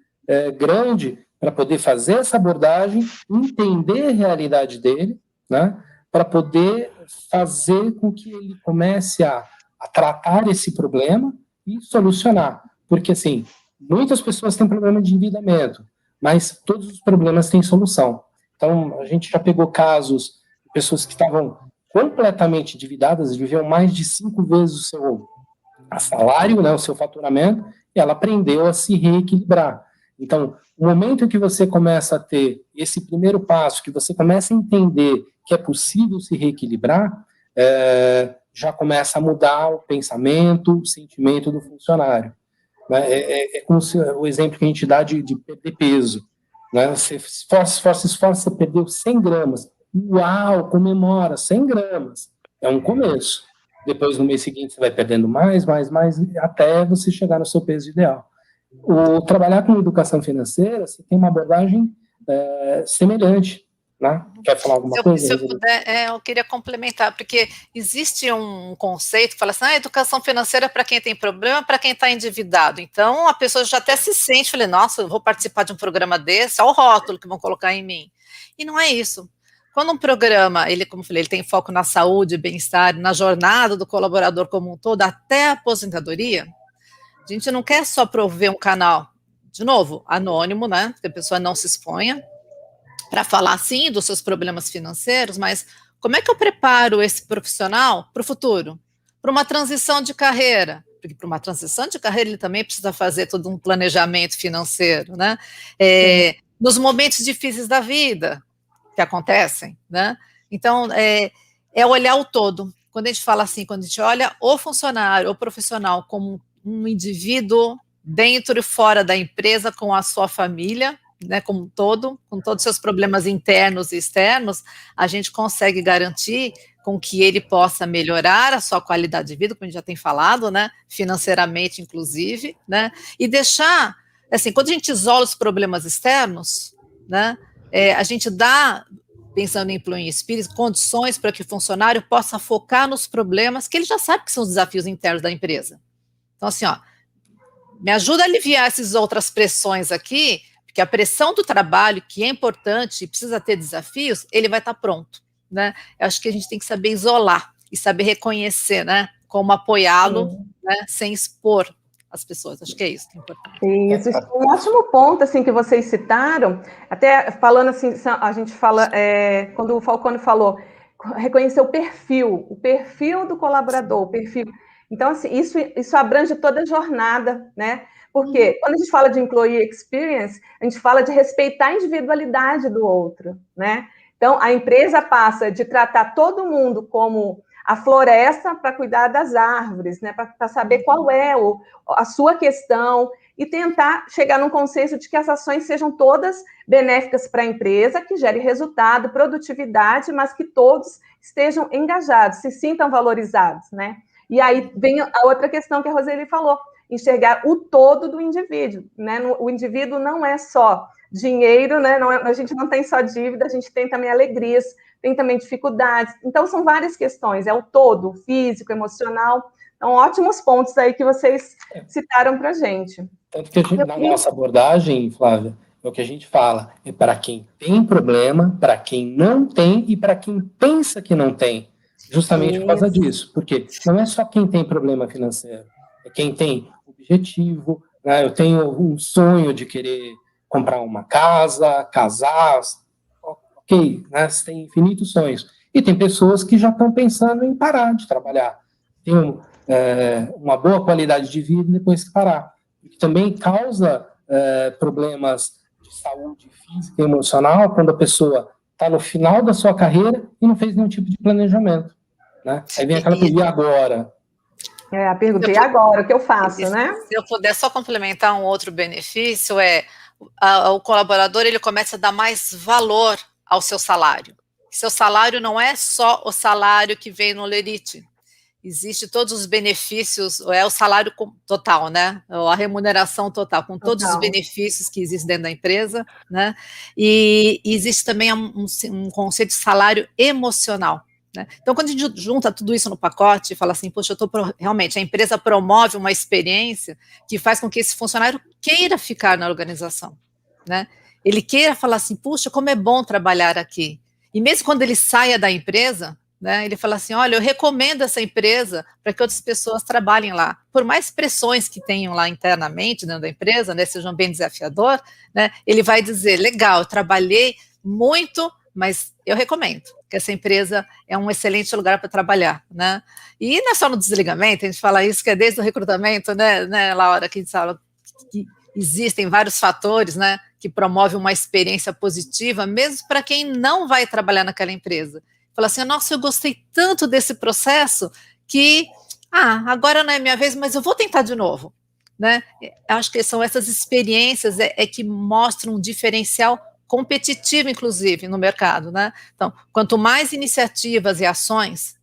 grande para poder fazer essa abordagem, entender a realidade dele, né? Para poder fazer com que ele comece a tratar esse problema e solucionar. Porque, assim, muitas pessoas têm problema de endividamento, mas todos os problemas têm solução. Então, a gente já pegou casos de pessoas que estavam completamente endividadas, viviam mais de 5 vezes o seu salário, né, o seu faturamento, e ela aprendeu a se reequilibrar. Então, no momento que você começa a ter esse primeiro passo, que você começa a entender que é possível se reequilibrar, já começa a mudar o pensamento, o sentimento do funcionário. Né? É como se, o exemplo que a gente dá de perder peso. Né? Você esforça, você perdeu 100 gramas. Uau, comemora, 100 gramas. É um começo. Depois, no mês seguinte, você vai perdendo mais, até você chegar no seu peso ideal. Trabalhar com educação financeira, você tem uma abordagem semelhante. Né? Quer falar alguma coisa? Se eu puder, eu queria complementar, porque existe um conceito que fala assim, educação financeira é para quem tem problema, para quem está endividado. Então, a pessoa já até se sente, falei, nossa, eu vou participar de um programa desse, olha o rótulo que vão colocar em mim. E não é isso. Quando um programa, ele, como eu falei, ele tem foco na saúde, bem-estar, na jornada do colaborador como um todo, até a aposentadoria, a gente não quer só prover um canal, de novo, anônimo, né, que a pessoa não se exponha, para falar, sim, dos seus problemas financeiros, mas como é que eu preparo esse profissional para o futuro? Para uma transição de carreira, porque para uma transição de carreira ele também precisa fazer todo um planejamento financeiro, né? Nos momentos difíceis da vida que acontecem, né? Então, é olhar o todo. Quando a gente fala assim, quando a gente olha o funcionário, o profissional como um indivíduo dentro e fora da empresa, com a sua família, né, como um todo, com todos os seus problemas internos e externos, a gente consegue garantir com que ele possa melhorar a sua qualidade de vida, como a gente já tem falado, né, financeiramente, inclusive, né, e deixar, assim, quando a gente isola os problemas externos, né, a gente dá, pensando em Employee Spirit, condições para que o funcionário possa focar nos problemas que ele já sabe que são os desafios internos da empresa. Então, assim, me ajuda a aliviar essas outras pressões aqui, porque a pressão do trabalho, que é importante e precisa ter desafios, ele vai estar pronto, né? Eu acho que a gente tem que saber isolar e saber reconhecer, né? Como apoiá-lo, né? Sem expor as pessoas. Acho que é isso que é importante. Isso, um ótimo ponto, assim, que vocês citaram, até falando assim, a gente fala, quando o Falcone falou, reconhecer o perfil do colaborador, o perfil. Então, assim, isso abrange toda a jornada, né? Porque quando a gente fala de employee experience, a gente fala de respeitar a individualidade do outro, né? Então, a empresa passa de tratar todo mundo como a floresta para cuidar das árvores, né? Para saber qual é a sua questão e tentar chegar num consenso de que as ações sejam todas benéficas para a empresa, que gere resultado, produtividade, mas que todos estejam engajados, se sintam valorizados, né? E aí vem a outra questão que a Roseli falou, enxergar o todo do indivíduo, né? O indivíduo não é só dinheiro, né? A gente não tem só dívida, a gente tem também alegrias, tem também dificuldades. Então, são várias questões, é o todo, físico, emocional. Então, ótimos pontos aí que vocês citaram para a gente. Tanto que na nossa abordagem, Flávia, é o que a gente fala, é para quem tem problema, para quem não tem e para quem pensa que não tem. Justamente por causa disso. Porque não é só quem tem problema financeiro, é quem tem objetivo, né? Eu tenho um sonho de querer comprar uma casa, casar, ok, né? Você tem infinitos sonhos. E tem pessoas que já estão pensando em parar de trabalhar. Tem uma boa qualidade de vida depois que parar. Que também causa problemas de saúde física e emocional quando a pessoa está no final da sua carreira e não fez nenhum tipo de planejamento. Né? Aí vem aquela pergunta, e agora? A pergunta, e agora? O que eu faço, né? Se eu puder só complementar um outro benefício, o colaborador ele começa a dar mais valor ao seu salário. Seu salário não é só o salário que vem no lerite. Existe todos os benefícios, é o salário total, né? A remuneração total, com todos os benefícios que existem dentro da empresa, né? E existe também um conceito de salário emocional. Né? Então, quando a gente junta tudo isso no pacote e fala assim, poxa, realmente, a empresa promove uma experiência que faz com que esse funcionário queira ficar na organização, né? Ele queira falar assim, puxa, como é bom trabalhar aqui. E mesmo quando ele saia da empresa, né, ele fala assim, olha, eu recomendo essa empresa para que outras pessoas trabalhem lá. Por mais pressões que tenham lá internamente dentro da empresa, né, sejam bem desafiador, né, ele vai dizer, legal, eu trabalhei muito, mas eu recomendo que essa empresa é um excelente lugar para trabalhar, né? E não é só no desligamento, a gente fala isso que é desde o recrutamento, né, Laura, que a gente fala que existem vários fatores, né, que promovem uma experiência positiva, mesmo para quem não vai trabalhar naquela empresa. Fala assim, nossa, eu gostei tanto desse processo que, agora não é minha vez, mas eu vou tentar de novo, né? Acho que são essas experiências que mostram um diferencial competitivo, inclusive, no mercado, né? Então, quanto mais iniciativas e ações,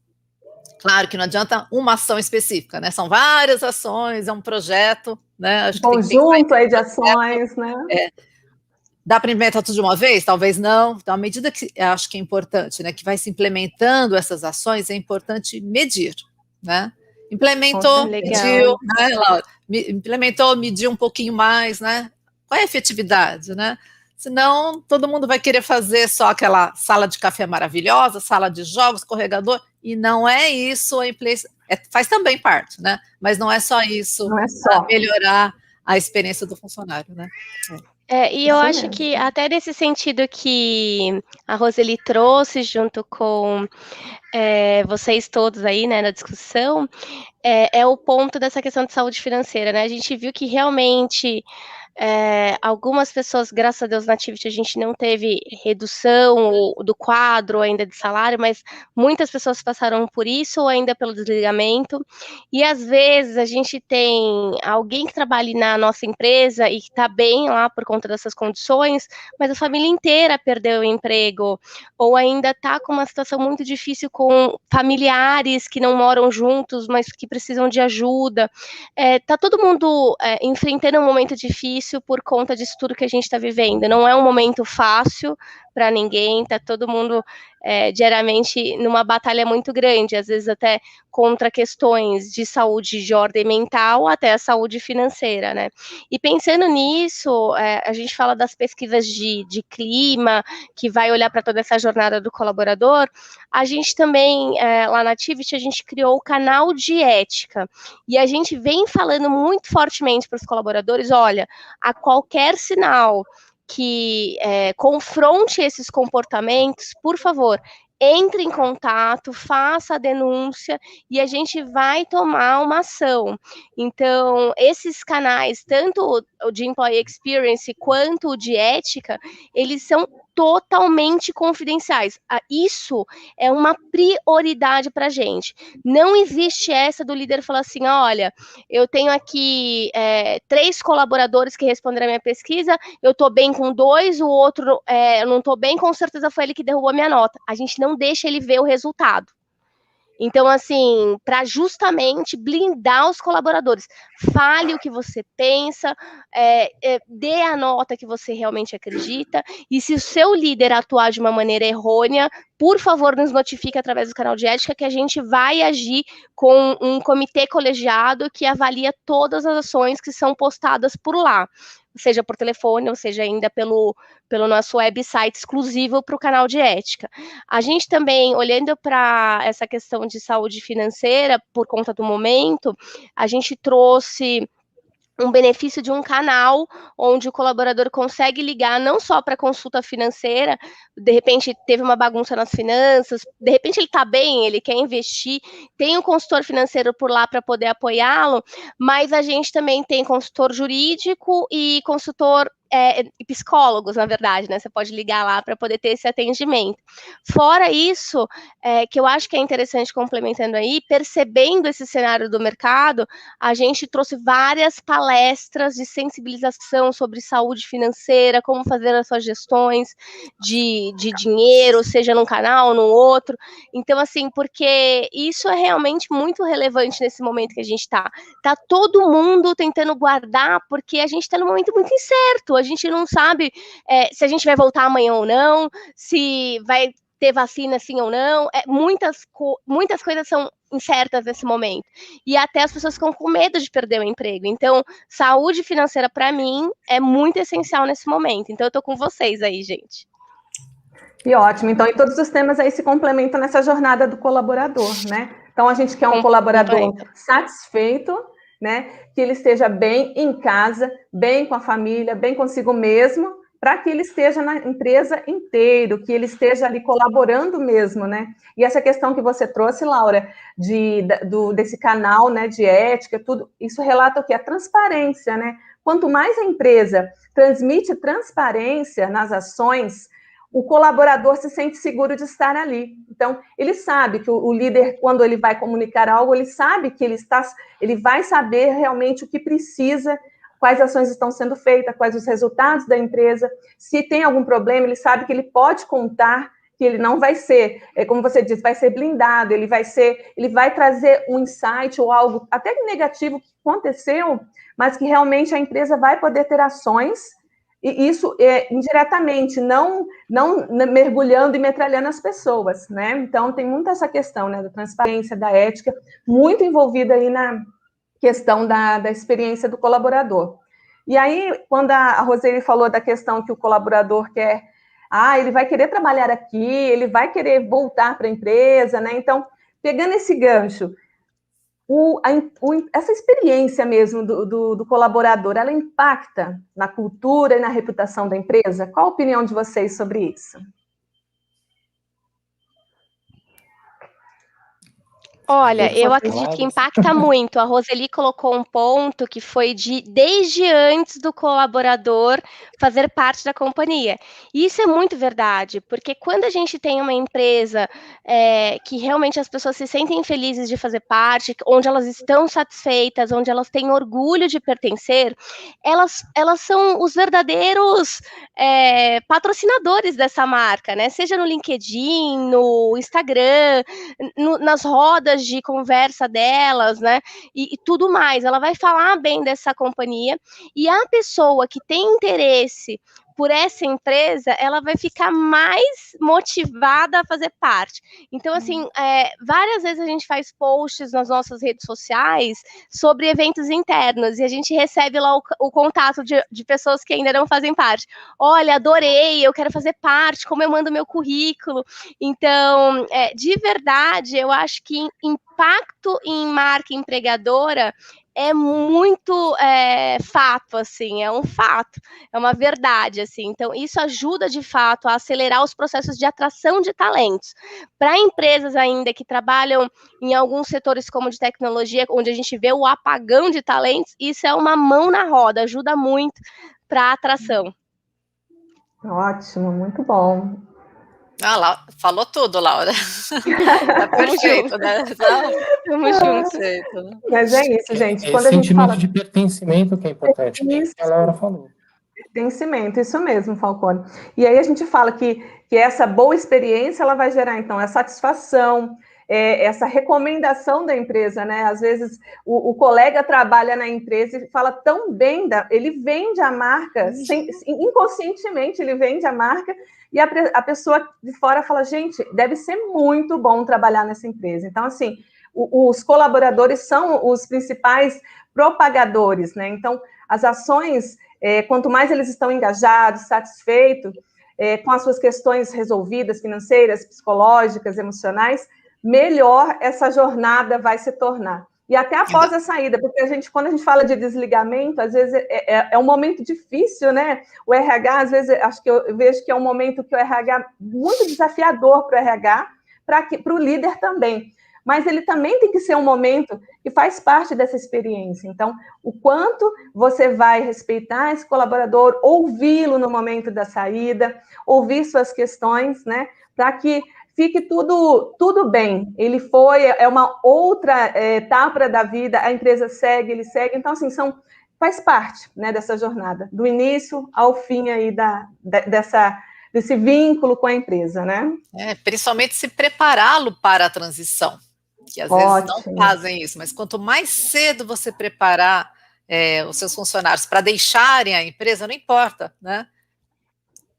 claro que não adianta uma ação específica, né? São várias ações, é um projeto, né? Acho que conjunto aí de ações, né? Dá para implementar tudo de uma vez? Talvez não. Então, à medida que acho que é importante, né, que vai se implementando essas ações, é importante medir, né? Implementou, mediu, né, Laura? Implementou, mediu um pouquinho mais, né? Qual é a efetividade, né? Senão, todo mundo vai querer fazer só aquela sala de café maravilhosa, sala de jogos, escorregador, e não é isso, faz também parte, né? Mas não é só isso para melhorar a experiência do funcionário, né? E eu acho que até nesse sentido que a Roseli trouxe junto com vocês todos aí, né, na discussão, é o ponto dessa questão de saúde financeira, né? A gente viu que realmente algumas pessoas, graças a Deus, na Tivity a gente não teve redução do quadro ainda de salário, mas muitas pessoas passaram por isso ou ainda pelo desligamento, e às vezes a gente tem alguém que trabalha na nossa empresa e que está bem lá por conta dessas condições, mas a família inteira perdeu o emprego, ou ainda está com uma situação muito difícil com familiares que não moram juntos, mas que precisam de ajuda. Está todo mundo enfrentando um momento difícil por conta disso tudo que a gente está vivendo. Não é um momento fácil para ninguém, está todo mundo diariamente numa batalha muito grande, às vezes até contra questões de saúde de ordem mental até a saúde financeira, né? E pensando nisso, a gente fala das pesquisas de clima, que vai olhar para toda essa jornada do colaborador. A gente também, lá na Tivity, a gente criou o canal de ética, e a gente vem falando muito fortemente para os colaboradores, olha, a qualquer sinal que confronte esses comportamentos, por favor, entre em contato, faça a denúncia e a gente vai tomar uma ação. Então, esses canais, tanto o de Employee Experience quanto o de ética, eles são totalmente confidenciais. Isso é uma prioridade para a gente. Não existe essa do líder falar assim, olha, eu tenho aqui 3 colaboradores que responderam a minha pesquisa, eu estou bem com 2, o outro eu não estou bem, com certeza foi ele que derrubou a minha nota. A gente não deixa ele ver o resultado. Então, assim, para justamente blindar os colaboradores. Fale o que você pensa, dê a nota que você realmente acredita, e se o seu líder atuar de uma maneira errônea, por favor, nos notifique através do canal de ética, que a gente vai agir com um comitê colegiado que avalia todas as ações que são postadas por lá, seja por telefone, ou seja, ainda pelo nosso website exclusivo para o canal de ética. A gente também, olhando para essa questão de saúde financeira, por conta do momento, a gente trouxe um benefício de um canal onde o colaborador consegue ligar não só para consulta financeira, de repente teve uma bagunça nas finanças, de repente ele está bem, ele quer investir, tem um consultor financeiro por lá para poder apoiá-lo, mas a gente também tem consultor jurídico e consultor psicólogos, na verdade, né? Você pode ligar lá para poder ter esse atendimento. Fora isso, que eu acho que é interessante, complementando aí, percebendo esse cenário do mercado, a gente trouxe várias palestras de sensibilização sobre saúde financeira, como fazer as suas gestões de dinheiro, seja num canal ou no outro. Então, assim, porque isso é realmente muito relevante nesse momento que a gente está. Tá todo mundo tentando guardar, porque a gente está num momento muito incerto. A gente não sabe se a gente vai voltar amanhã ou não, se vai ter vacina sim ou não. Muitas coisas são incertas nesse momento. E até as pessoas ficam com medo de perder o emprego. Então, saúde financeira, para mim, é muito essencial nesse momento. Então, eu tô com vocês aí, gente. E ótimo. Então, e todos os temas aí se complementam nessa jornada do colaborador, né? Então, a gente quer um colaborador satisfeito, né? Que ele esteja bem em casa, bem com a família, bem consigo mesmo, para que ele esteja na empresa inteiro, que ele esteja ali colaborando mesmo, né? E essa questão que você trouxe, Laura, desse canal, né, de ética, tudo, isso relata o quê? A transparência, né? Quanto mais a empresa transmite transparência nas ações, o colaborador se sente seguro de estar ali. Então, ele sabe que o líder, quando ele vai comunicar algo, ele sabe que ele vai saber realmente o que precisa, quais ações estão sendo feitas, quais os resultados da empresa. Se tem algum problema, ele sabe que ele pode contar, que ele não vai ser, como você disse, vai ser blindado, ele vai trazer um insight ou algo até negativo que aconteceu, mas que realmente a empresa vai poder ter ações. E isso indiretamente, não mergulhando e metralhando as pessoas, né? Então, tem muito essa questão, né, da transparência, da ética, muito envolvida aí na questão da experiência do colaborador. E aí, quando a Roseli falou da questão que o colaborador quer, ele vai querer trabalhar aqui, ele vai querer voltar para a empresa, né? Então, pegando esse gancho, essa experiência mesmo do colaborador, ela impacta na cultura e na reputação da empresa? Qual a opinião de vocês sobre isso? Olha, eu acredito que impacta muito. A Roseli colocou um ponto que foi desde antes do colaborador fazer parte da companhia. E isso é muito verdade, porque quando a gente tem uma empresa que realmente as pessoas se sentem felizes de fazer parte, onde elas estão satisfeitas, onde elas têm orgulho de pertencer, elas são os verdadeiros patrocinadores dessa marca, né? Seja no LinkedIn, no Instagram, nas rodas de conversa delas, né, e tudo mais. Ela vai falar bem dessa companhia, e a pessoa que tem interesse por essa empresa, ela vai ficar mais motivada a fazer parte. Então, assim, várias vezes a gente faz posts nas nossas redes sociais sobre eventos internos, e a gente recebe lá o contato de pessoas que ainda não fazem parte. Olha, adorei, eu quero fazer parte, como eu mando meu currículo. Então, de verdade, eu acho que impacto em marca empregadora é muito fato, assim, é um fato, é uma verdade, assim. Então, isso ajuda, de fato, a acelerar os processos de atração de talentos. Para empresas ainda que trabalham em alguns setores como de tecnologia, onde a gente vê o apagão de talentos, isso é uma mão na roda, ajuda muito para a atração. Ótimo, muito bom. Falou tudo, Laura. Tá perfeito, né? Tamo junto. Mas é isso, gente. Quando a gente fala de pertencimento que é importante, isso que a Laura falou. Pertencimento, isso mesmo, Falcone. E aí a gente fala que essa boa experiência, ela vai gerar, então, a satisfação, essa recomendação da empresa, né? Às vezes o colega trabalha na empresa e fala tão bem, ele vende a marca, inconscientemente ele vende a marca, e a pessoa de fora fala, gente, deve ser muito bom trabalhar nessa empresa. Então, assim, os colaboradores são os principais propagadores, né? Então, as ações, quanto mais eles estão engajados, satisfeitos, com as suas questões resolvidas, financeiras, psicológicas, emocionais, melhor essa jornada vai se tornar. E até após a saída, porque quando a gente fala de desligamento, às vezes é um momento difícil, né? O RH, às vezes, eu vejo que é um momento que o RH, muito desafiador para o RH, para o líder também. Mas ele também tem que ser um momento que faz parte dessa experiência. Então, o quanto você vai respeitar esse colaborador, ouvi-lo no momento da saída, ouvir suas questões, né? Para que fique tudo bem. Ele é uma outra etapa da vida, a empresa segue, ele segue. Então, assim, faz parte, né, dessa jornada, do início ao fim aí desse vínculo com a emprsa, né? Principalmente se prepará-lo para a transição, que às vezes não fazem isso, mas quanto mais cedo você preparar os seus funcionários para deixarem a empresa, não importa, né?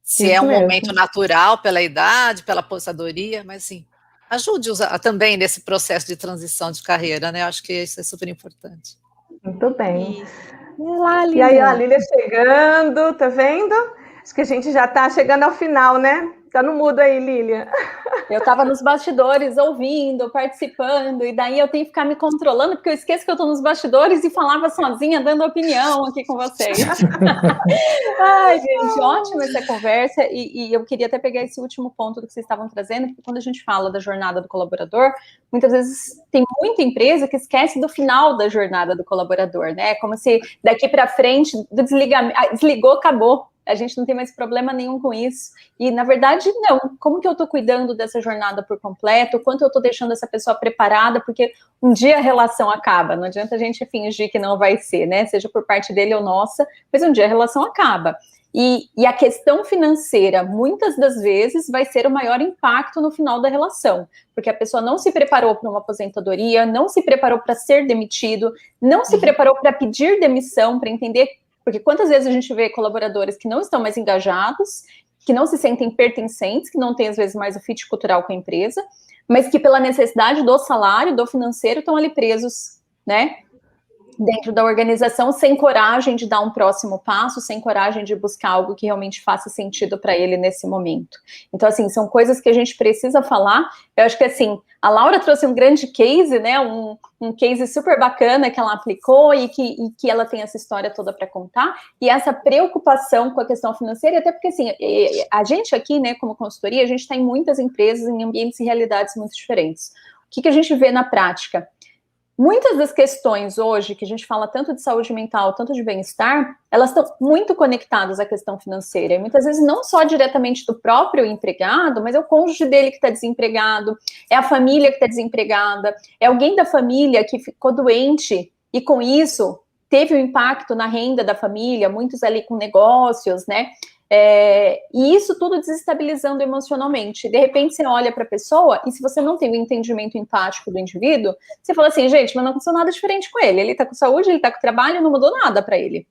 Se é um momento natural, pela idade, pela aposentadoria, mas assim, ajude também nesse processo de transição de carreira, né? Eu acho que isso é super importante. Muito bem. E aí, a Lília chegando, tá vendo? Acho que a gente já está chegando ao final, né? Tá no mudo aí, Lília. Eu estava nos bastidores, ouvindo, participando, e daí eu tenho que ficar me controlando, porque eu esqueço que eu estou nos bastidores e falava sozinha, dando opinião aqui com vocês. Ai, gente, ótima essa conversa, e eu queria até pegar esse último ponto do que vocês estavam trazendo, porque quando a gente fala da jornada do colaborador, muitas vezes tem muita empresa que esquece do final da jornada do colaborador, né? Como se daqui para frente, do desligamento, desligou, acabou. A gente não tem mais problema nenhum com isso. E, na verdade, não. Como que eu estou cuidando dessa jornada por completo? Quanto eu estou deixando essa pessoa preparada? Porque um dia a relação acaba. Não adianta a gente fingir que não vai ser, né? Seja por parte dele ou nossa, mas um dia a relação acaba. E a questão financeira, muitas das vezes, vai ser o maior impacto no final da relação. Porque a pessoa não se preparou para uma aposentadoria, não se preparou para ser demitido, não se preparou para pedir demissão, para entender. Porque quantas vezes a gente vê colaboradores que não estão mais engajados, que não se sentem pertencentes, que não têm, às vezes, mais o fit cultural com a empresa, mas que pela necessidade do salário, do financeiro, estão ali presos, né, dentro da organização, sem coragem de dar um próximo passo, sem coragem de buscar algo que realmente faça sentido para ele nesse momento. Então, assim, são coisas que a gente precisa falar. Eu acho que, assim, a Laura trouxe um grande case, né, um case super bacana que ela aplicou e que ela tem essa história toda para contar, e essa preocupação com a questão financeira, até porque, assim, a gente aqui, né, como consultoria, a gente está em muitas empresas, em ambientes e realidades muito diferentes. O que a gente vê na prática? Muitas das questões hoje, que a gente fala tanto de saúde mental, tanto de bem-estar, elas estão muito conectadas à questão financeira. E muitas vezes não só diretamente do próprio empregado, mas é o cônjuge dele que está desempregado, é a família que está desempregada, é alguém da família que ficou doente e com isso teve um impacto na renda da família, muitos ali com negócios, né? E isso tudo desestabilizando emocionalmente. De repente você olha para a pessoa e se você não tem o entendimento empático do indivíduo, você fala assim, gente, mas não aconteceu nada diferente com ele. Ele está com saúde, ele está com trabalho, não mudou nada para ele.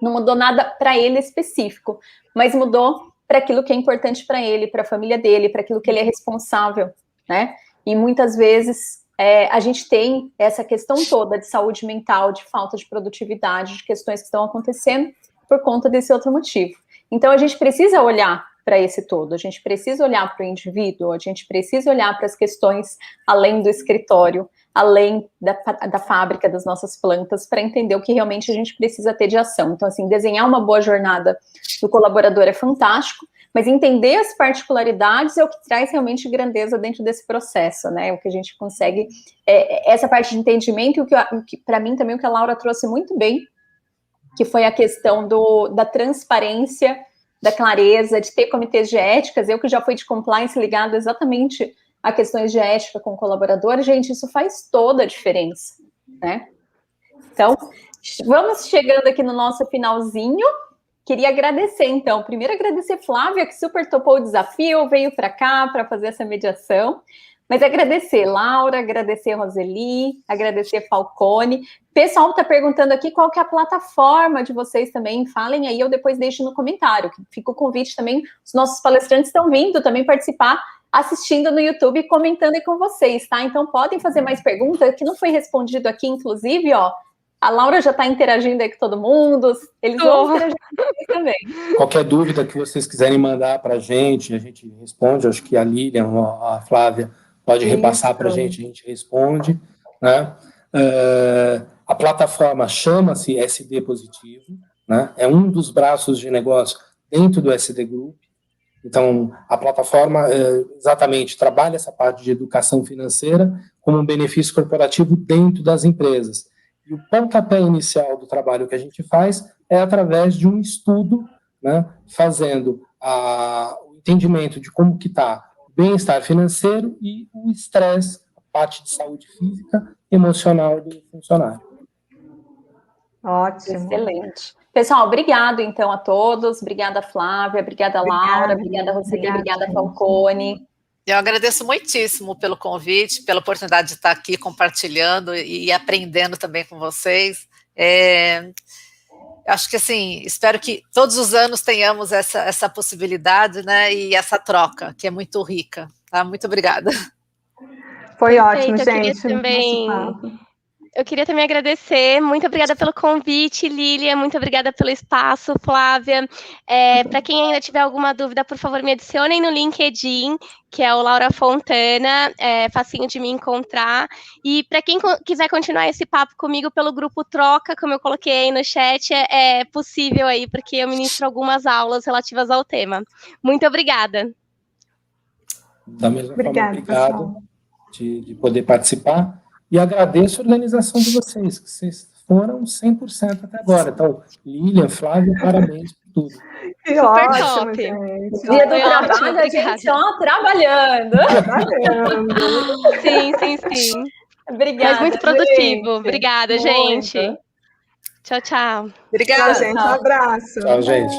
Não mudou nada para ele específico, mas mudou para aquilo que é importante para ele, para a família dele, para aquilo que ele é responsável, né? E muitas vezes a gente tem essa questão toda de saúde mental, de falta de produtividade, de questões que estão acontecendo por conta desse outro motivo. Então, a gente precisa olhar para esse todo, a gente precisa olhar para o indivíduo, a gente precisa olhar para as questões além do escritório, além da fábrica, das nossas plantas, para entender o que realmente a gente precisa ter de ação. Então, assim, desenhar uma boa jornada do colaborador é fantástico, mas entender as particularidades é o que traz realmente grandeza dentro desse processo, né? O que a gente consegue, essa parte de entendimento, e o que para mim também o que a Laura trouxe muito bem, que foi a questão da transparência, da clareza, de ter comitês de éticas. Eu que já fui de compliance ligado exatamente a questões de ética com colaboradores, gente, isso faz toda a diferença, né? Então, vamos chegando aqui no nosso finalzinho. Queria agradecer, então, primeiro agradecer Flávia, que super topou o desafio, veio para cá para fazer essa mediação. Mas agradecer, Laura, agradecer, Roseli, agradecer, Falcone. Pessoal está perguntando aqui qual que é a plataforma de vocês também. Falem aí, eu depois deixo no comentário. Fica o convite também. Os nossos palestrantes estão vindo também participar, assistindo no YouTube e comentando aí com vocês, tá? Então podem fazer mais perguntas, que não foi respondido aqui, inclusive, ó. A Laura já está interagindo aí com todo mundo. Eles vão interagir com vocês também. Qualquer dúvida que vocês quiserem mandar para a gente responde. Acho que a Lilian, a Flávia, pode repassar para a gente responde, né? A plataforma chama-se SD Positivo, né? É um dos braços de negócio dentro do SD Group. Então, a plataforma exatamente trabalha essa parte de educação financeira como um benefício corporativo dentro das empresas. E o pontapé inicial do trabalho que a gente faz é através de um estudo, né, fazendo o entendimento de como que está o bem-estar financeiro e o estresse, a parte de saúde física e emocional do funcionário. Ótimo. Excelente. Pessoal, obrigado então a todos. Obrigada, Flávia. Obrigada, Laura. Obrigada, Roseli. Obrigada, Falcone. Eu agradeço muitíssimo pelo convite, pela oportunidade de estar aqui compartilhando e aprendendo também com vocês. Acho que, assim, espero que todos os anos tenhamos essa possibilidade, né, e essa troca, que é muito rica. Tá? Muito obrigada. Foi ótimo, gente. Eu queria também agradecer, muito obrigada pelo convite, Lília, muito obrigada pelo espaço, Flávia. Para quem ainda tiver alguma dúvida, por favor, me adicionem no LinkedIn, que é o Laura Fontana, facinho de me encontrar. E para quem quiser continuar esse papo comigo pelo grupo Troca, como eu coloquei aí no chat, é possível aí, porque eu ministro algumas aulas relativas ao tema. Muito obrigada. Da mesma forma, obrigado de poder participar. E agradeço a organização de vocês, que vocês foram 100% até agora. Então, Lilian, Flávia, parabéns por tudo. Que super ótimo, top. Gente. Dia do trabalho, a gente, ó, trabalhando. Sim. Obrigada, mas muito produtivo. Gente. Obrigada, gente. Tchau. Obrigada, gente. Um abraço. Tchau, gente.